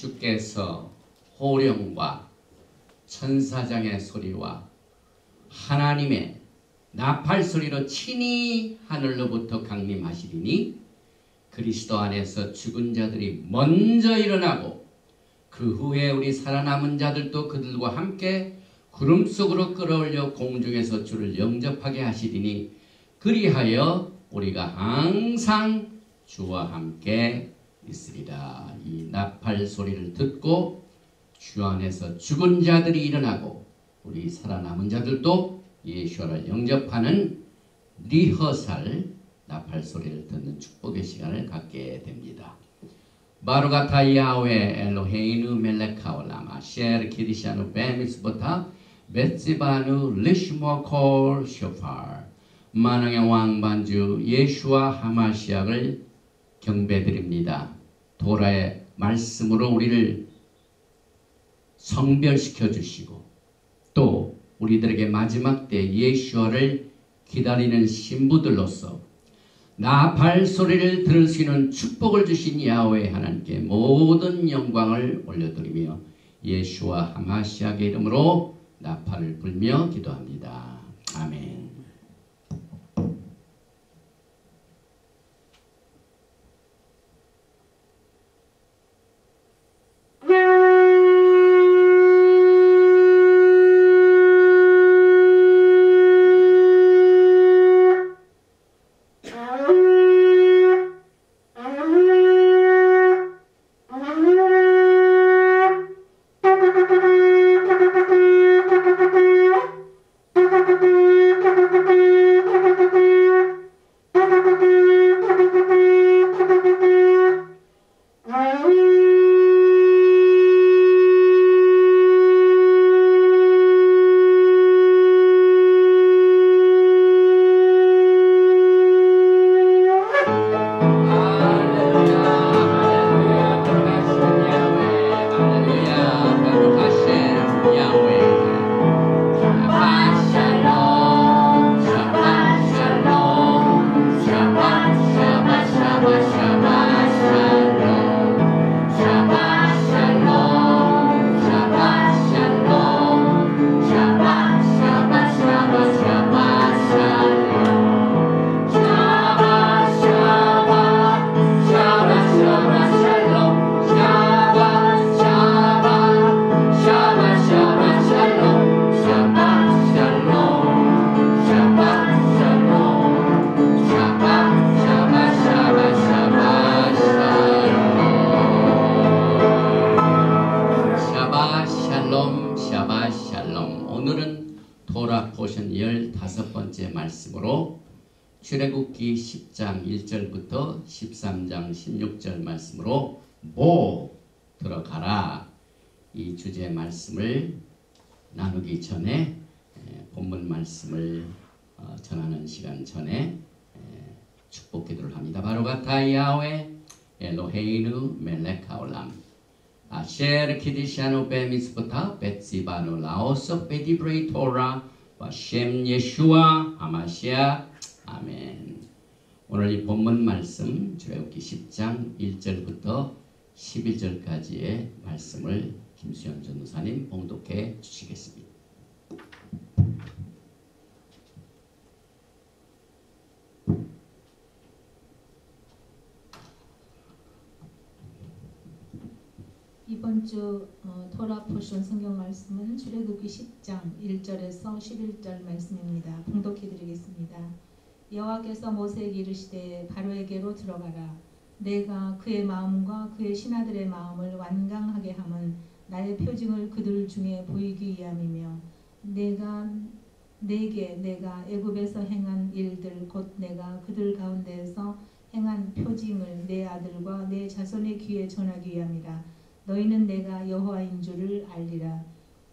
주께서 호령과 천사장의 소리와 하나님의 나팔 소리로 친히 하늘로부터 강림하시리니 그리스도 안에서 죽은 자들이 먼저 일어나고 그 후에 우리 살아남은 자들도 그들과 함께 구름 속으로 끌어올려 공중에서 주를 영접하게 하시리니 그리하여 우리가 항상 주와 함께 있으리라. 이 나팔 소리를 듣고 주 안에서 죽은 자들이 일어나고 우리 살아남은 자들도 예수를 영접하는 리허설 나팔 소리를 듣는 축복의 시간을 갖게 됩니다. 바루가타 야훼 엘로헤이누 멜레카올람 아셰르 키디샤누 베미스보타 베츠바누 리시모콜 쇼파르 만왕의 왕반주 예수와 하마시약을 경배드립니다. 도라의 말씀으로 우리를 성별시켜 주시고 또 우리들에게 마지막 때 예수와를 기다리는 신부들로서 나팔 소리를 들을 수 있는 축복을 주신 야훼 하나님께 모든 영광을 올려드리며 예수와 하마시약의 이름으로 나팔을 불며 기도합니다. 아멘. 출애굽기 10장 1절부터 13장 16절 말씀으로 모 들어가라 이 주제의 말씀을 나누기 전에 본문 말씀을 전하는 시간 전에 축복 기도를 합니다. 바루가타 야훼 엘로헤이누 멜레카올람 아셰르 키디샤누 베미스부타 베츠바누 라오스 베디브레이 토라 바셴 예슈아 하마시아 아멘. 오늘 이 본문 말씀 출애굽기 10장 1절부터 11절까지의 말씀을 김수현 전도사님 봉독해 주시겠습니다. 이번 주 토라 포션 성경 말씀은 출애굽기 10장 1절에서 11절 말씀입니다. 봉독해 드리겠습니다. 여호와께서 모세에게 이르시되 바로에게로 들어가라. 내가 그의 마음과 그의 신하들의 마음을 완강하게 함은 나의 표징을 그들 중에 보이기 위함이며 내가 애굽에서 행한 일들 곧 내가 그들 가운데에서 행한 표징을 내 아들과 내 자손의 귀에 전하기 위함이라. 너희는 내가 여호와인 줄을 알리라.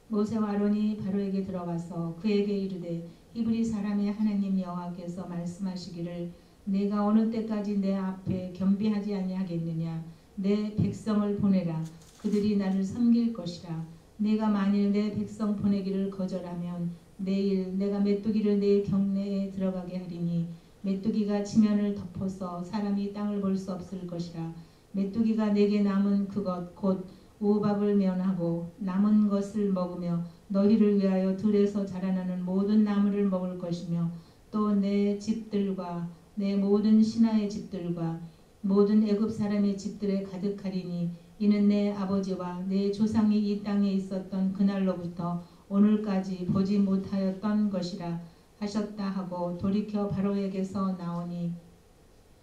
모세와 아론이 바로에게 들어가서 그에게 이르되 히브리 사람의 하나님 여호와께서 말씀하시기를 내가 어느 때까지 내 앞에 겸비하지 아니하겠느냐. 내 백성을 보내라. 그들이 나를 섬길 것이라. 내가 만일 내 백성 보내기를 거절하면 내일 내가 메뚜기를 내 경내에 들어가게 하리니 메뚜기가 지면을 덮어서 사람이 땅을 볼 수 없을 것이라. 메뚜기가 내게 남은 그것 곧 우밥을 면하고 남은 것을 먹으며 너희를 위하여 들에서 자라나는 모든 나무를 먹을 것이며 또 내 집들과 내 모든 신하의 집들과 모든 애굽 사람의 집들에 가득하리니 이는 내 아버지와 내 조상이 이 땅에 있었던 그날로부터 오늘까지 보지 못하였던 것이라 하셨다 하고 돌이켜 바로에게서 나오니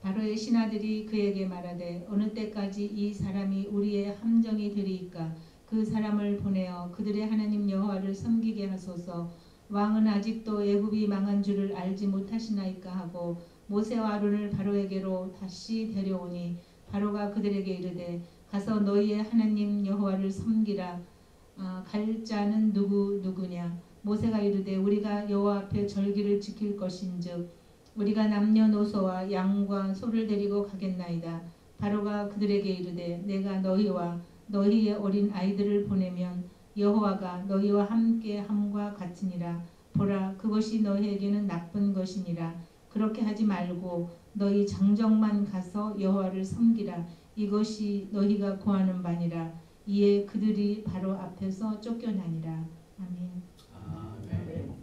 바로의 신하들이 그에게 말하되 어느 때까지 이 사람이 우리의 함정이 되리이까 그 사람을 보내어 그들의 하나님 여호와를 섬기게 하소서. 왕은 아직도 애굽이 망한 줄을 알지 못하시나이까 하고 모세와 아론을 바로에게로 다시 데려오니 바로가 그들에게 이르되 가서 너희의 하나님 여호와를 섬기라. 갈 자는 누구냐? 모세가 이르되 우리가 여호와 앞에 절기를 지킬 것인즉 우리가 남녀노소와 양과 소를 데리고 가겠나이다. 바로가 그들에게 이르되 내가 너희와 너희의 어린 아이들을 보내면 여호와가 너희와 함께 함과 같으니라. 보라, 그것이 너희에게는 나쁜 것이니라. 그렇게 하지 말고 너희 장정만 가서 여호와를 섬기라. 이것이 너희가 구하는 바니라. 이에 그들이 바로 앞에서 쫓겨나니라. 아멘. 아멘.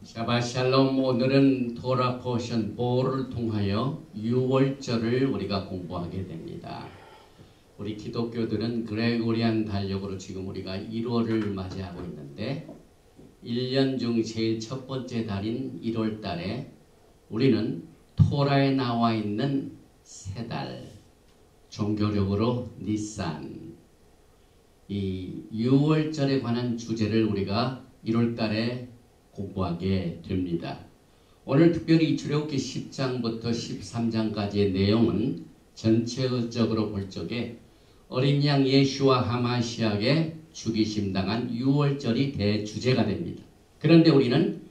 샤바 샬롬. 오늘은 토라 포션 보를 통하여 유월절을 우리가 공부하게 됩니다. 우리 기독교들은 그레고리안 달력으로 지금 우리가 1월을 맞이하고 있는데 1년 중 제일 첫 번째 달인 1월 달에 우리는 토라에 나와 있는 세 달, 종교적으로 니산, 이 유월절에 관한 주제를 우리가 1월 달에 공부하게 됩니다. 오늘 특별히 출애굽기 10장부터 13장까지의 내용은 전체적으로 볼 적에 어린 양 예수와 하마시아의 죽이심 당한 유월절이 대주제가 됩니다. 그런데 우리는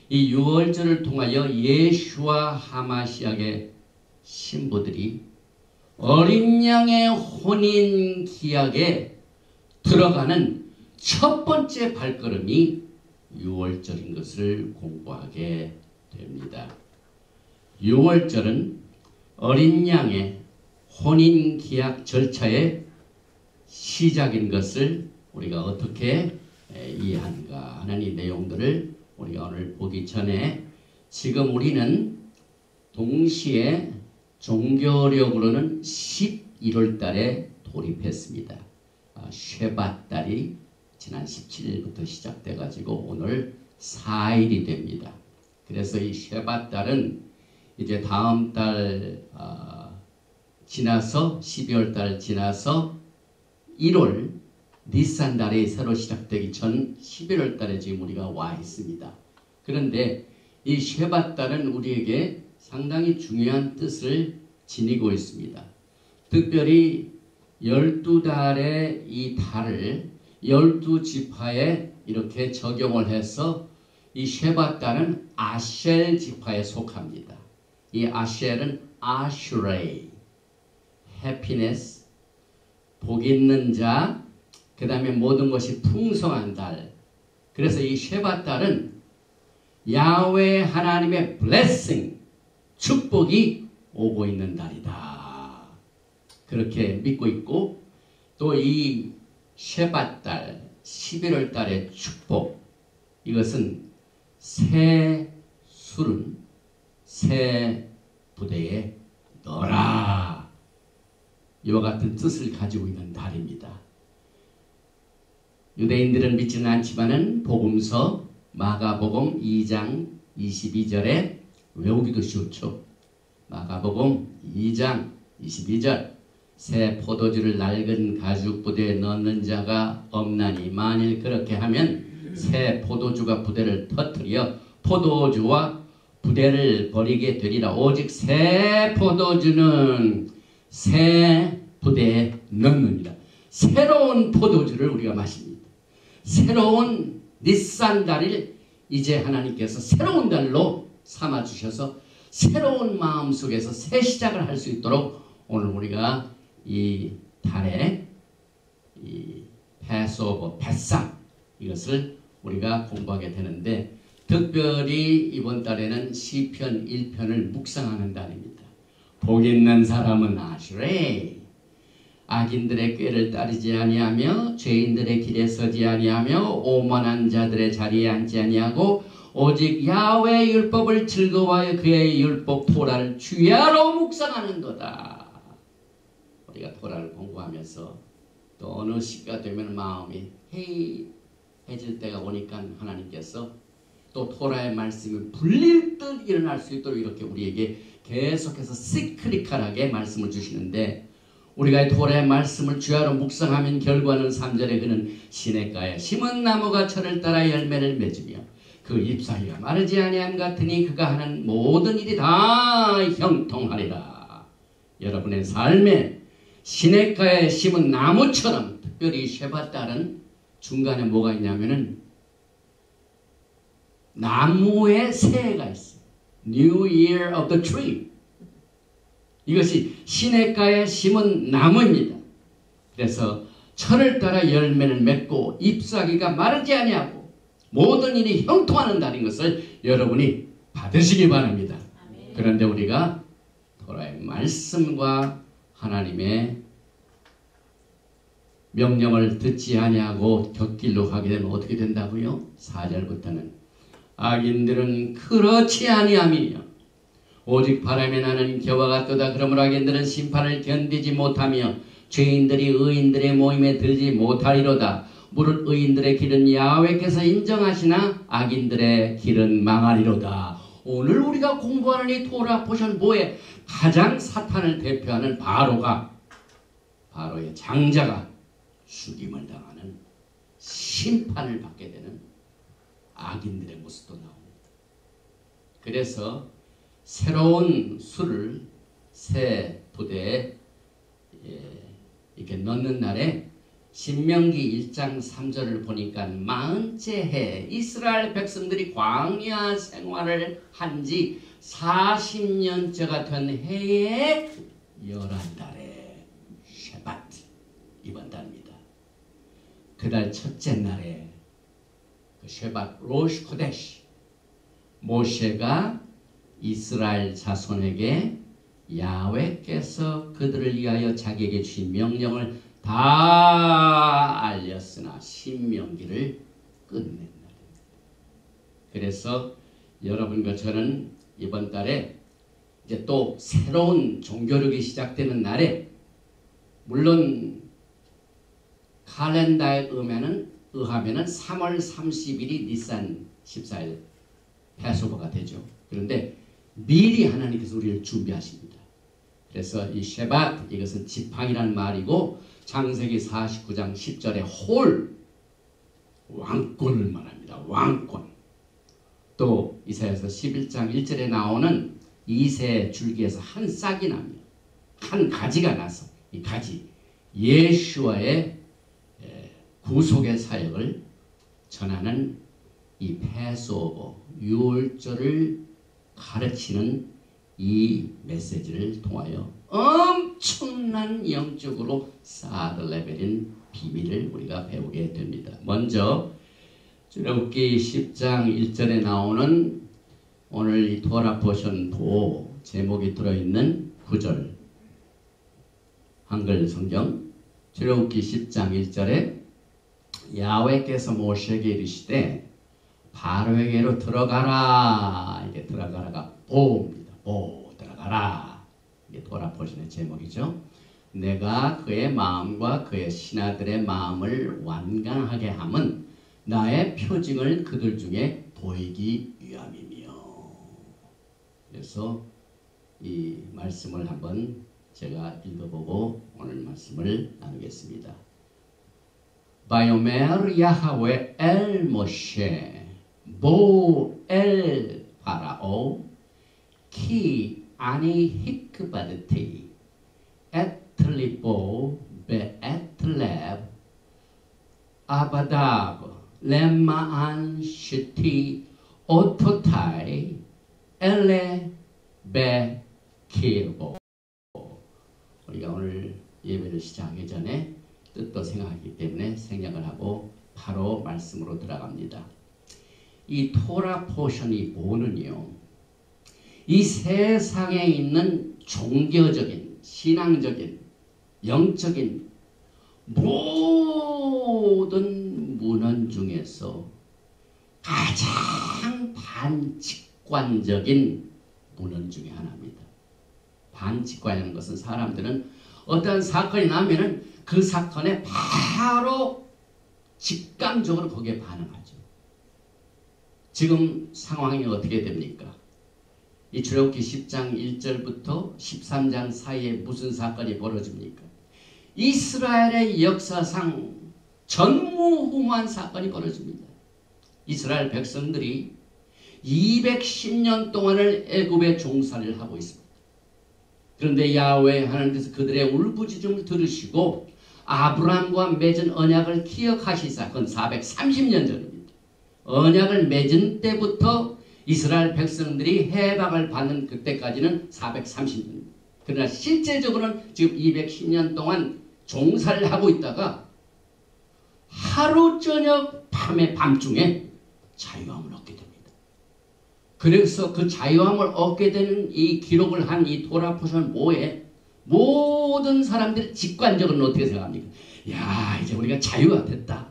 이 유월절을 통하여 예수와 하마시아의 신부들이 어린 양의 혼인 기약에 들어가는 첫 번째 발걸음이 유월절인 것을 공부하게 됩니다. 유월절은 어린 양의 혼인 기약 절차의 시작인 것을 우리가 어떻게 이해하는가 하는 이 내용들을 우리가 오늘 보기 전에 지금 우리는 동시에 종교력으로는 11월 달에 돌입했습니다. 쉐밧 달이 지난 17일부터 시작돼 가지고 오늘 4일이 됩니다. 그래서 이 쉐밧 달은 이제 다음 달 지나서 12월 달 지나서 1월 니산 달이 새로 시작되기 전 11월 달에 지금 우리가 와 있습니다. 그런데 이 쉐밧 달은 우리에게 상당히 중요한 뜻을 지니고 있습니다. 특별히 12달의 이 달을 12지파에 이렇게 적용을 해서 이 쉐밧 달은 아쉘 지파에 속합니다. 이 아쉘은 아슈레이, 해피네스, 복 있는 자, 그 다음에 모든 것이 풍성한 달. 그래서 이 쉐밧 달은 야훼 하나님의 blessing, 축복이 오고 있는 달이다. 그렇게 믿고 있고 또 이 쉐밧 달, 11월 달의 축복, 이것은 새 술은 새 부대에 넣어라. 이와 같은 뜻을 가지고 있는 달입니다. 유대인들은 믿지는 않지만은 복음서 마가복음 2장 22절에 외우기도 좋죠. 마가복음 2장 22절 새 포도주를 낡은 가죽 부대에 넣는 자가 없나니 만일 그렇게 하면 새 포도주가 부대를 터뜨려 포도주와 부대를 버리게 되리라. 오직 새 포도주는 새 부대에 넣느니라. 새로운 포도주를 우리가 마십니다. 새로운 니산 달을 이제 하나님께서 새로운 달로 삼아주셔서 새로운 마음 속에서 새 시작을 할 수 있도록 오늘 우리가 이 달에 이 패스오버, 패상, 이것을 우리가 공부하게 되는데 특별히 이번 달에는 시편 1편을 묵상하는 달입니다. 복 있는 사람은 아슈레. 악인들의 꾀를 따르지 아니하며 죄인들의 길에 서지 아니하며 오만한 자들의 자리에 앉지 아니하고 오직 야훼의 율법을 즐거워하여 그의 율법 토라를 주야로 묵상하는 거다. 우리가 토라를 공부하면서 또 어느 시기가 되면 마음이 해이해질 때가 오니까 하나님께서 또 토라의 말씀이 불릴 듯 일어날 수 있도록 이렇게 우리에게 계속해서 시크릿하게 말씀을 주시는데, 우리가 이 토라의 말씀을 주야로 묵상하면 결과는 3절에 그는 시냇가에 심은 나무가 철을 따라 열매를 맺으며 그 잎사귀가 마르지 아니함 같으니 그가 하는 모든 일이 다 형통하리라. 여러분의 삶에 시냇가에 심은 나무처럼, 특별히 쉐밧달은 중간에 뭐가 있냐면은 나무의 새해가 있어요. New Year of the Tree. 이것이 시냇가에 심은 나무입니다. 그래서 철을 따라 열매를 맺고 잎사귀가 마르지 아니하고 모든 일이 형통하는 것을 여러분이 받으시기 바랍니다. 그런데 우리가 토라의 말씀과 하나님의 명령을 듣지 아니하고 곁길로 가게 되면 어떻게 된다고요? 4절부터는 악인들은 그렇지 아니함이며 오직 바람에 나는 겨와 같도다. 그러므로 악인들은 심판을 견디지 못하며 죄인들이 의인들의 모임에 들지 못하리로다. 무릇 의인들의 길은 야훼께서 인정하시나 악인들의 길은 망하리로다. 오늘 우리가 공부하는 이 토라 포션 뭐에 가장 사탄을 대표하는 바로의 장자가 죽임을 당하는 심판을 받게 되는 악인들의 모습도 나옵니다. 그래서 새로운 술을 새 부대에 이렇게 넣는 날에 신명기 1장 3절을 보니까 40째 해 이스라엘 백성들이 광야 생활을 한 지 40년째가 된 해의 11달에 쉐밧 이번 달입니다. 그달 첫째 날에 그 쉐밧 로시 코데시, 모세가 이스라엘 자손에게 야훼께서 그들을 위하여 자기에게 주신 명령을 다 알렸으나 신명기를 끝낸 날입니다. 그래서 여러분과 저는 이번 달에 이제 또 새로운 종교력이 시작되는 날에, 물론 칼렌다에 의하면은 3월 30일이 니산 14일 패소버가 되죠. 그런데 미리 하나님께서 우리를 준비하십니다. 그래서 이 쉐밧, 이것은 지팡이라는 말이고 창세기 49장 10절에 홀, 왕권을 말합니다. 왕권. 또 이사야서 11장 1절에 나오는 이새 줄기에서 한 싹이 나며 한 가지가 나서 이 가지, 예수와의 구속의 사역을 전하는 이 패스오버, 유월절을 가르치는 이 메시지를 통하여 엄청난 영적으로 사드 레벨인 비밀을 우리가 배우게 됩니다. 먼저 출애굽기 10장 1절에 나오는 오늘 이 토라 포션 도 제목이 들어있는 9절 한글 성경, 출애굽기 10장 1절에 야훼께서 모세에게 이르시되 바로에게로 들어가라. 이게 들어가라가 보입니다. 들어가라. 이게 토라 포션의 제목이죠. 내가 그의 마음과 그의 신하들의 마음을 완강하게 함은 나의 표징을 그들 중에 보이기 위함이며. 그래서 이 말씀을 한번 제가 읽어보고 오늘 말씀을 나누겠습니다. 바요메르 야하웨 엘 모셰 보 엘 파라오 키 아니 히크바드티 에틀리보 베 에틀렙 아바다브 렘마안 시티 오토타이 엘레 베 키르보. 우리가 오늘 예배를 시작하기 전에 뜻도 생각하기 때문에 생략을 하고 바로 말씀으로 들어갑니다. 이 토라 포션이 뭐는요, 이 세상에 있는 종교적인, 신앙적인, 영적인 모든 문헌 중에서 가장 반직관적인 문헌 중에 하나입니다. 반직관이라는 것은 사람들은 어떤 사건이 나면은 그 사건에 바로 직감적으로 거기에 반응하죠. 지금 상황이 어떻게 됩니까? 이 출애굽기 10장 1절부터 13장 사이에 무슨 사건이 벌어집니까? 이스라엘의 역사상 전무후무한 사건이 벌어집니다. 이스라엘 백성들이 210년 동안을 애굽에 종살이를 하고 있습니다. 그런데 야훼 하나님께서 그들의 울부짖음을 들으시고 아브라함과 맺은 언약을 기억하시사, 그건 430년 전입니다. 언약을 맺은 때부터 이스라엘 백성들이 해방을 받는 그때까지는 430년. 그러나 실제적으로는 지금 210년 동안 종살이를 하고 있다가 하루 저녁 밤중에 자유함을 얻게 됩니다. 그래서 그 자유함을 얻게 되는 이 기록을 한 이 토라 포션은 뭐에? 모든 사람들이 직관적으로는 어떻게 생각합니까? 야, 이제 우리가 자유가 됐다.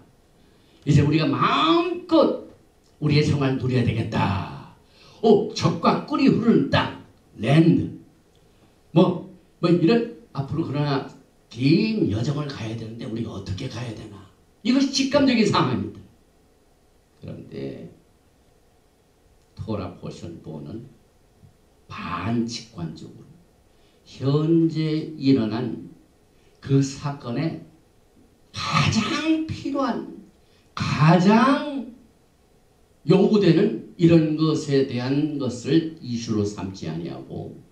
이제 우리가 마음껏 우리의 생활을 누려야 되겠다. 젖과 꿀이 흐르는 땅, 랜드. 이런, 앞으로 그러나 긴 여정을 가야 되는데 우리가 어떻게 가야 되나. 이것이 직감적인 상황입니다. 그런데 토라 포션 4는 반직관적으로 현재 일어난 그 사건에 가장 필요한, 가장 요구되는 이런 것에 대한 것을 이슈로 삼지 아니하고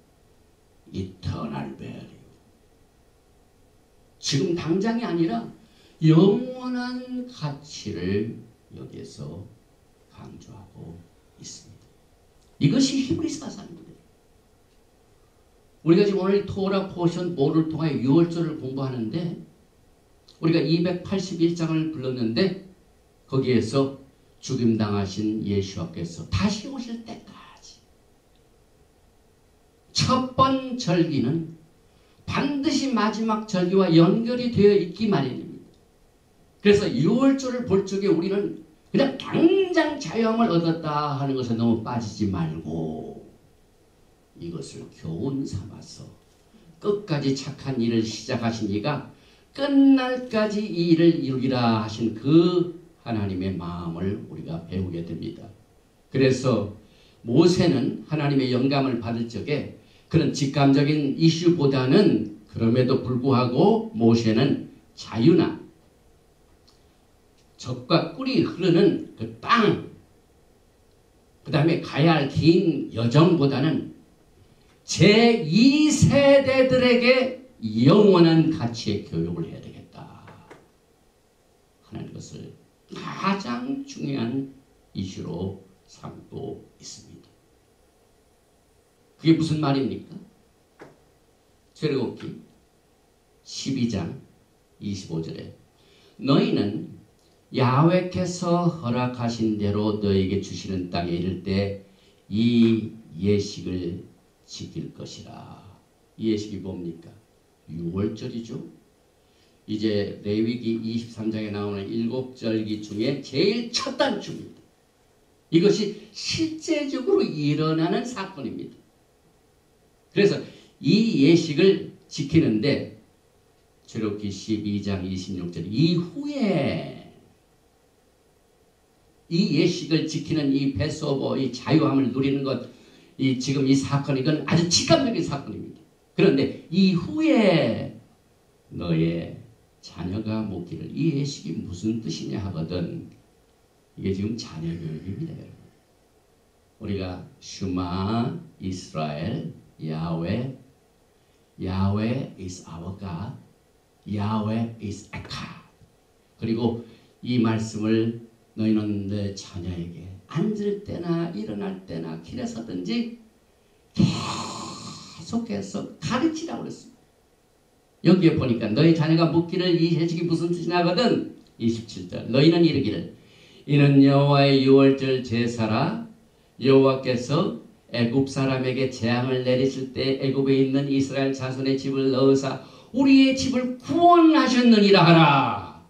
이터널 밸류, 지금 당장이 아니라 영원한 가치를 여기에서 강조하고 있습니다. 이것이 히브리서 사상입니다. 우리가 지금 오늘 토라 포션 4를 통해 6월절을 공부하는데 우리가 281장을 불렀는데 거기에서 죽임당하신 예수께서 다시 오실 때까지 첫 번 절기는 반드시 마지막 절기와 연결이 되어 있기 마련입니다. 그래서 6월절을 볼 적에 우리는 그냥 당장 자유함을 얻었다 하는 것에 너무 빠지지 말고 이것을 교훈 삼아서 끝까지 착한 일을 시작하신 이가 끝날까지 이 일을 이루리라 하신 그 하나님의 마음을 우리가 배우게 됩니다. 그래서 모세는 하나님의 영감을 받을 적에 그런 직감적인 이슈보다는 그럼에도 불구하고 모세는 자유나 젖과 꿀이 흐르는 그 땅, 그 다음에 가야 할 긴 여정보다는 제2세대들에게 영원한 가치의 교육을 해야 되겠다 하는 것을 가장 중요한 이슈로 삼고 있습니다. 그게 무슨 말입니까? 출애굽기 12장 25절에 너희는 야훼께서 허락하신 대로 너에게 주시는 땅에 이를 때 이 예식을 지킬 것이라. 이 예식이 뭡니까? 6월절이죠. 이제 레위기 23장에 나오는 7절기 중에 제일 첫 단추입니다. 이것이 실제적으로 일어나는 사건입니다. 그래서 이 예식을 지키는데 출애굽기 12장 26절 이후에 이 예식을 지키는 이 패스오버, 이 자유함을 누리는 것, 지금 이 사건, 이건 아주 직감적인 사건입니다. 그런데 이후에 너의 자녀가 묻기를 이 예식이 무슨 뜻이냐 하거든. 이게 지금 자녀 교육입니다, 여러분. 우리가 슈마 이스라엘 야훼, 야훼 is our God, 야훼 is Echad. 그리고 이 말씀을 너희는 내 자녀에게 앉을 때나 일어날 때나 길에 서든지 계속해서 가르치라고 그랬습니다. 여기에 보니까 너희 자녀가 묻기를 이 예식이 무슨 뜻이냐 하거든 27절 너희는 이르기를 이는 여호와의 유월절 제사라. 여호와께서 애굽 사람에게 재앙을 내리실 때 애굽에 있는 이스라엘 자손의 집을 넣으사 우리의 집을 구원하셨느니라 하라.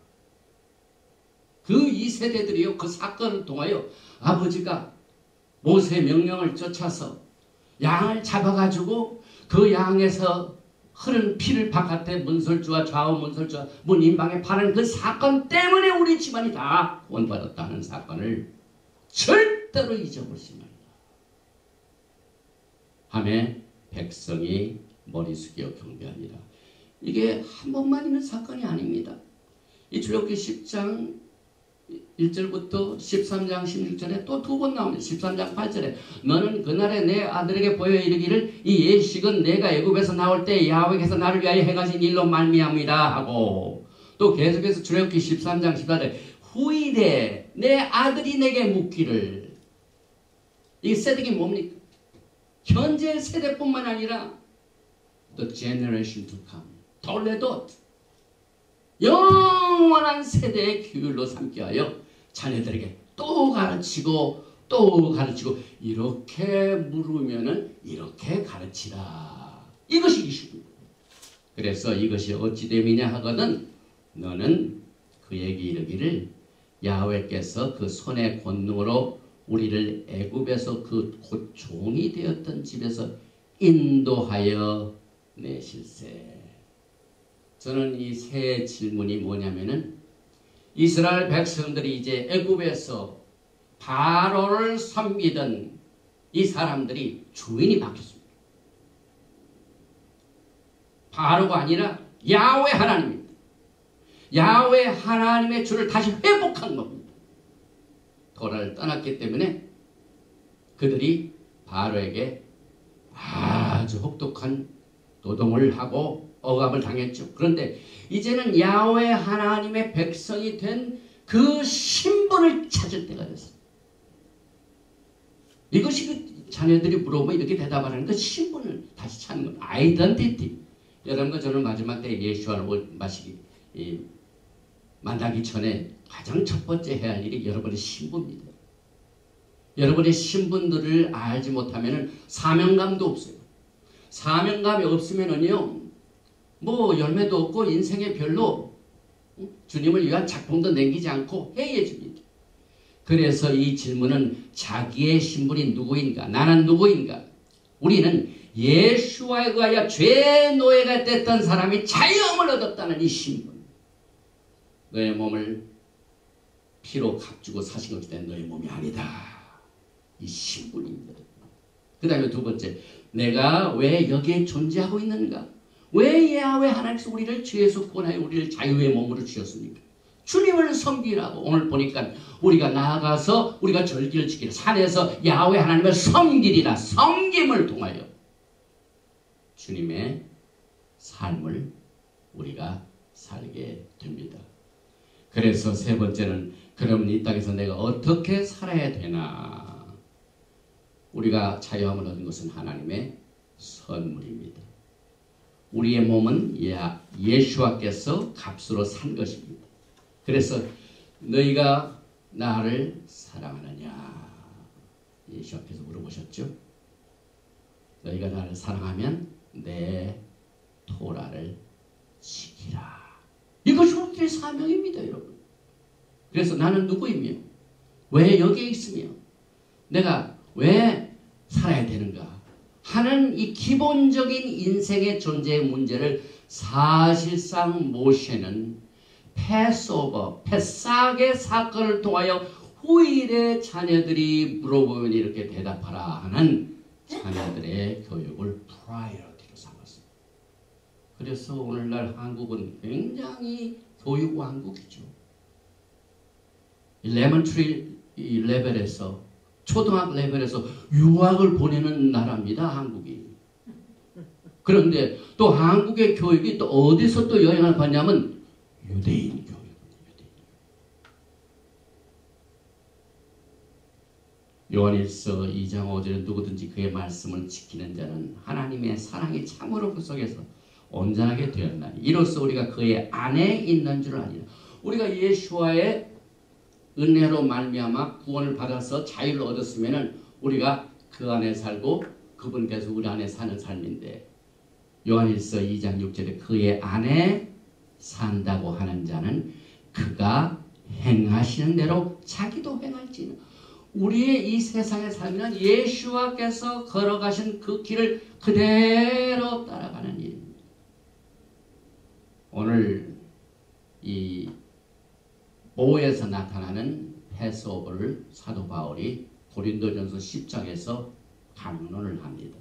그 2세대들이요, 그 사건을 통하여 아버지가 모세의 명령을 쫓아서 양을 잡아가지고 그 양에서 흐른 피를 바깥에 문설주와 좌우 문설주와 문 인방에 파는 그 사건 때문에 우리 집안이 다 구원받았다는 사건을 절대로 잊어볼 수 없습니다. 하매 백성이 머리 숙여 경배하니라. 이게 한 번만 있는 사건이 아닙니다. 이 출애굽기 10장 1절부터 13장 16절에 또 두 번 나옵니다. 13장 8절에 너는 그날에 내 아들에게 보여 이르기를 이 예식은 내가 애굽에서 나올 때 야훼께서 나를 위하여 행하신 일로 말미암이라 하고, 또 계속해서 출애굽기 13장 14절에 후일에 내 아들이 내게 묻기를. 이 세대가 뭡니까? 현재 세대뿐만 아니라 the generation to come, 돌래도 영원한 세대의 규율로 삼게 하여 자녀들에게 또 가르치고 또 가르치고, 이렇게 물으면은 이렇게 가르치라. 이것이 이슈입니다. 그래서 이것이 어찌 됨이냐 하거든 너는 그에게 이르기를 야훼께서 그 손의 권능으로 우리를 애굽에서 그 곧 종이 되었던 집에서 인도하여 내실세. 저는 이 세 질문이 뭐냐면은 이스라엘 백성들이 이제 애굽에서 바로를 섬기던 이 사람들이 주인이 바뀌었습니다. 바로가 아니라 야훼 하나님입니다. 야훼 하나님의 주를 다시 회복한 겁니다. 도라를 떠났기 때문에 그들이 바로에게 아주 혹독한 노동을 하고 억압을 당했죠. 그런데 이제는 야훼 하나님의 백성이 된 그 신분을 찾을 때가 됐어요. 이것이 그 자녀들이 물어보면 이렇게 대답하는 그 신분을 다시 찾는 것, 아이덴티티. 여러분과 저는 마지막 때 예수와를 만나기 전에 가장 첫 번째 해야 할 일이 여러분의 신분입니다. 여러분의 신분들을 알지 못하면 사명감도 없어요. 사명감이 없으면은요, 뭐 열매도 없고 인생에 별로 주님을 위한 작품도 남기지 않고 해이해집니다. 그래서 이 질문은 자기의 신분이 누구인가, 나는 누구인가. 우리는 예수와에 의하여 죄의 노예가 됐던 사람이 자유함을 얻었다는 이 신분. 너의 몸을 피로 값주고 사신 것이 된 너의 몸이 아니다. 이 신분입니다. 그 다음에 두 번째, 내가 왜 여기에 존재하고 있는가? 왜 야훼 하나님께서 우리를 죄에서 구원하여 우리를 자유의 몸으로 주셨습니까? 주님을 섬기라고. 오늘 보니까 우리가 나아가서 우리가 절기를 지키라. 산에서 야훼 하나님을 섬기리라. 섬김을 통하여 주님의 삶을 우리가 살게 됩니다. 그래서 세 번째는 그럼 이 땅에서 내가 어떻게 살아야 되나? 우리가 자유함을 얻은 것은 하나님의 선물입니다. 우리의 몸은 예수와께서 값으로 산 것입니다. 그래서 너희가 나를 사랑하느냐? 예수와께서 물어보셨죠. 너희가 나를 사랑하면 내 토라를 지키라. 이것이 우리의 사명입니다, 여러분. 그래서 나는 누구이며 왜 여기에 있으며 내가 왜 살아야 되는가 하는 이 기본적인 인생의 존재의 문제를 사실상 모세는 패스오버, 패삭의 사건을 통하여 후일의 자녀들이 물어보면 이렇게 대답하라 하는 자녀들의 교육을 프라이어티로 삼았습니다. 그래서 오늘날 한국은 굉장히 교육 왕국이죠. 엘레먼트리 레벨에서, 초등학교 레벨에서 유학을 보내는 나라입니다, 한국이. 그런데 또 한국의 교육이 또 어디서 또 영향을 받냐면 유대인 교육입니다. 요한일서 2장 5절에 누구든지 그의 말씀을 지키는 자는 하나님의 사랑이 참으로 그 속에서 온전하게 되었나니 이로써 우리가 그의 안에 있는 줄 아니라. 우리가 예수와의 은혜로 말미암아 구원을 받아서 자유를 얻었으면은 우리가 그 안에 살고 그분께서 우리 안에 사는 삶인데, 요한일서 2장 6절에 그의 안에 산다고 하는 자는 그가 행하시는 대로 자기도 행할지니. 우리의 이 세상에 살면 예수와께서 걸어가신 그 길을 그대로 따라가는 일입니다. 오늘 이 모에서 나타나는 패스오버를 사도 바울이 고린도전서 10장에서 강론을 합니다.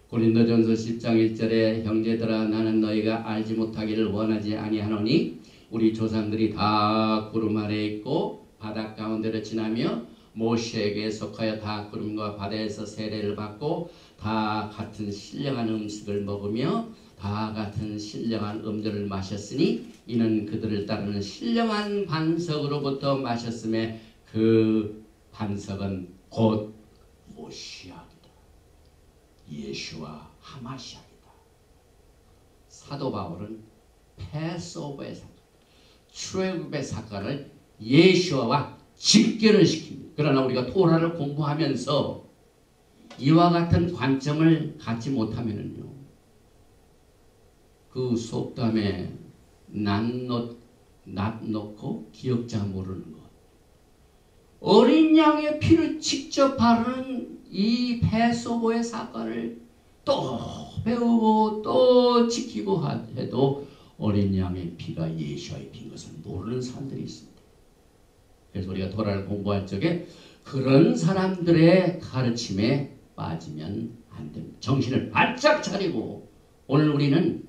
고린도전서 10장 1절에 형제들아 나는 너희가 알지 못하기를 원하지 아니하노니 우리 조상들이 다 구름 아래에 있고 바다 가운데로 지나며 모세에게 속하여 다 구름과 바다에서 세례를 받고 다 같은 신령한 음식을 먹으며 다 같은 신령한 음료를 마셨으니 이는 그들을 따르는 신령한 반석으로부터 마셨음에 그 반석은 곧 모시아이다. 예수와 하마시아이다. 사도 바울은 패스오버의 사건, 출애굽의 사건을 예수와 직결을 시킵니다. 그러나 우리가 토라를 공부하면서 이와 같은 관점을 갖지 못하면요, 그 속담에 낫 놓고 기억자 모르는 것, 어린 양의 피를 직접 바르는 이 패스오버의 사건을 또 배우고 또 지키고 해도 어린 양의 피가 예수의 피인 것을 모르는 사람들이 있습니다. 그래서 우리가 토라를 공부할 적에 그런 사람들의 가르침에 빠지면 안 됩니다. 정신을 바짝 차리고, 오늘 우리는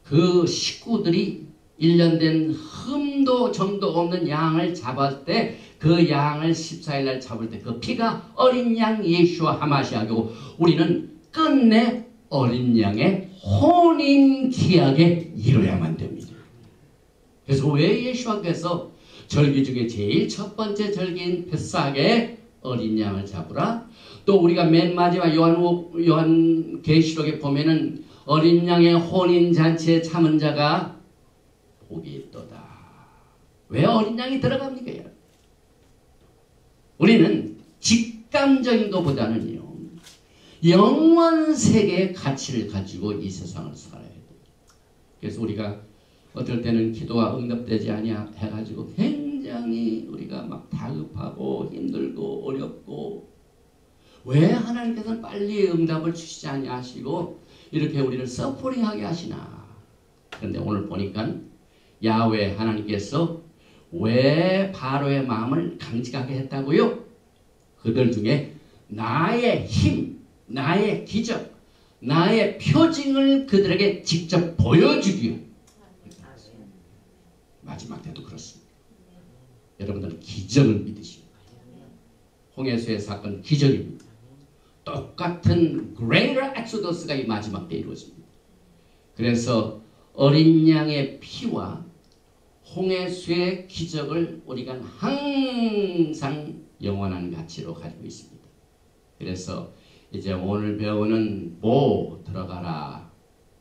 그 식구들이 1년 된 흠도 점도 없는 양을 잡을 때, 그 양을 14일 날 잡을 때 그 피가 어린 양 예수와 하마시아고, 우리는 끝내 어린 양의 혼인 기약에 이뤄야만 됩니다. 그래서 왜 예수께서 절기 중에 제일 첫 번째 절기인 패사에 어린 양을 잡으라, 또 우리가 맨 마지막 요한 계시록에 보면은 어린 양의 혼인 잔치에 참은 자가 복이 있도다. 왜 어린 양이 들어갑니까, 여러분? 우리는 직감적인 것보다는요, 영원 세계의 가치를 가지고 이 세상을 살아야 돼요. 그래서 우리가 어떨 때는 기도가 응답되지 아니하 해가지고 굉장히 우리가 막 다급하고 힘들고 어렵고, 왜 하나님께서는 빨리 응답을 주시지 아니하시고 이렇게 우리를 서포링하게 하시나. 그런데 오늘 보니까 야훼 하나님께서 왜 바로의 마음을 강직하게 했다고요? 그들 중에 나의 힘, 나의 기적, 나의 표징을 그들에게 직접 보여주기요. 마지막 때도 그렇습니다. 여러분들은 기적을 믿으시오. 홍해수의 사건 기적입니다. 똑같은 Greater Exodus가 이 마지막 때 이루어집니다. 그래서 어린 양의 피와 홍해수의 기적을 우리가 항상 영원한 가치로 가지고 있습니다. 그래서 이제 오늘 배우는 뭐 들어가라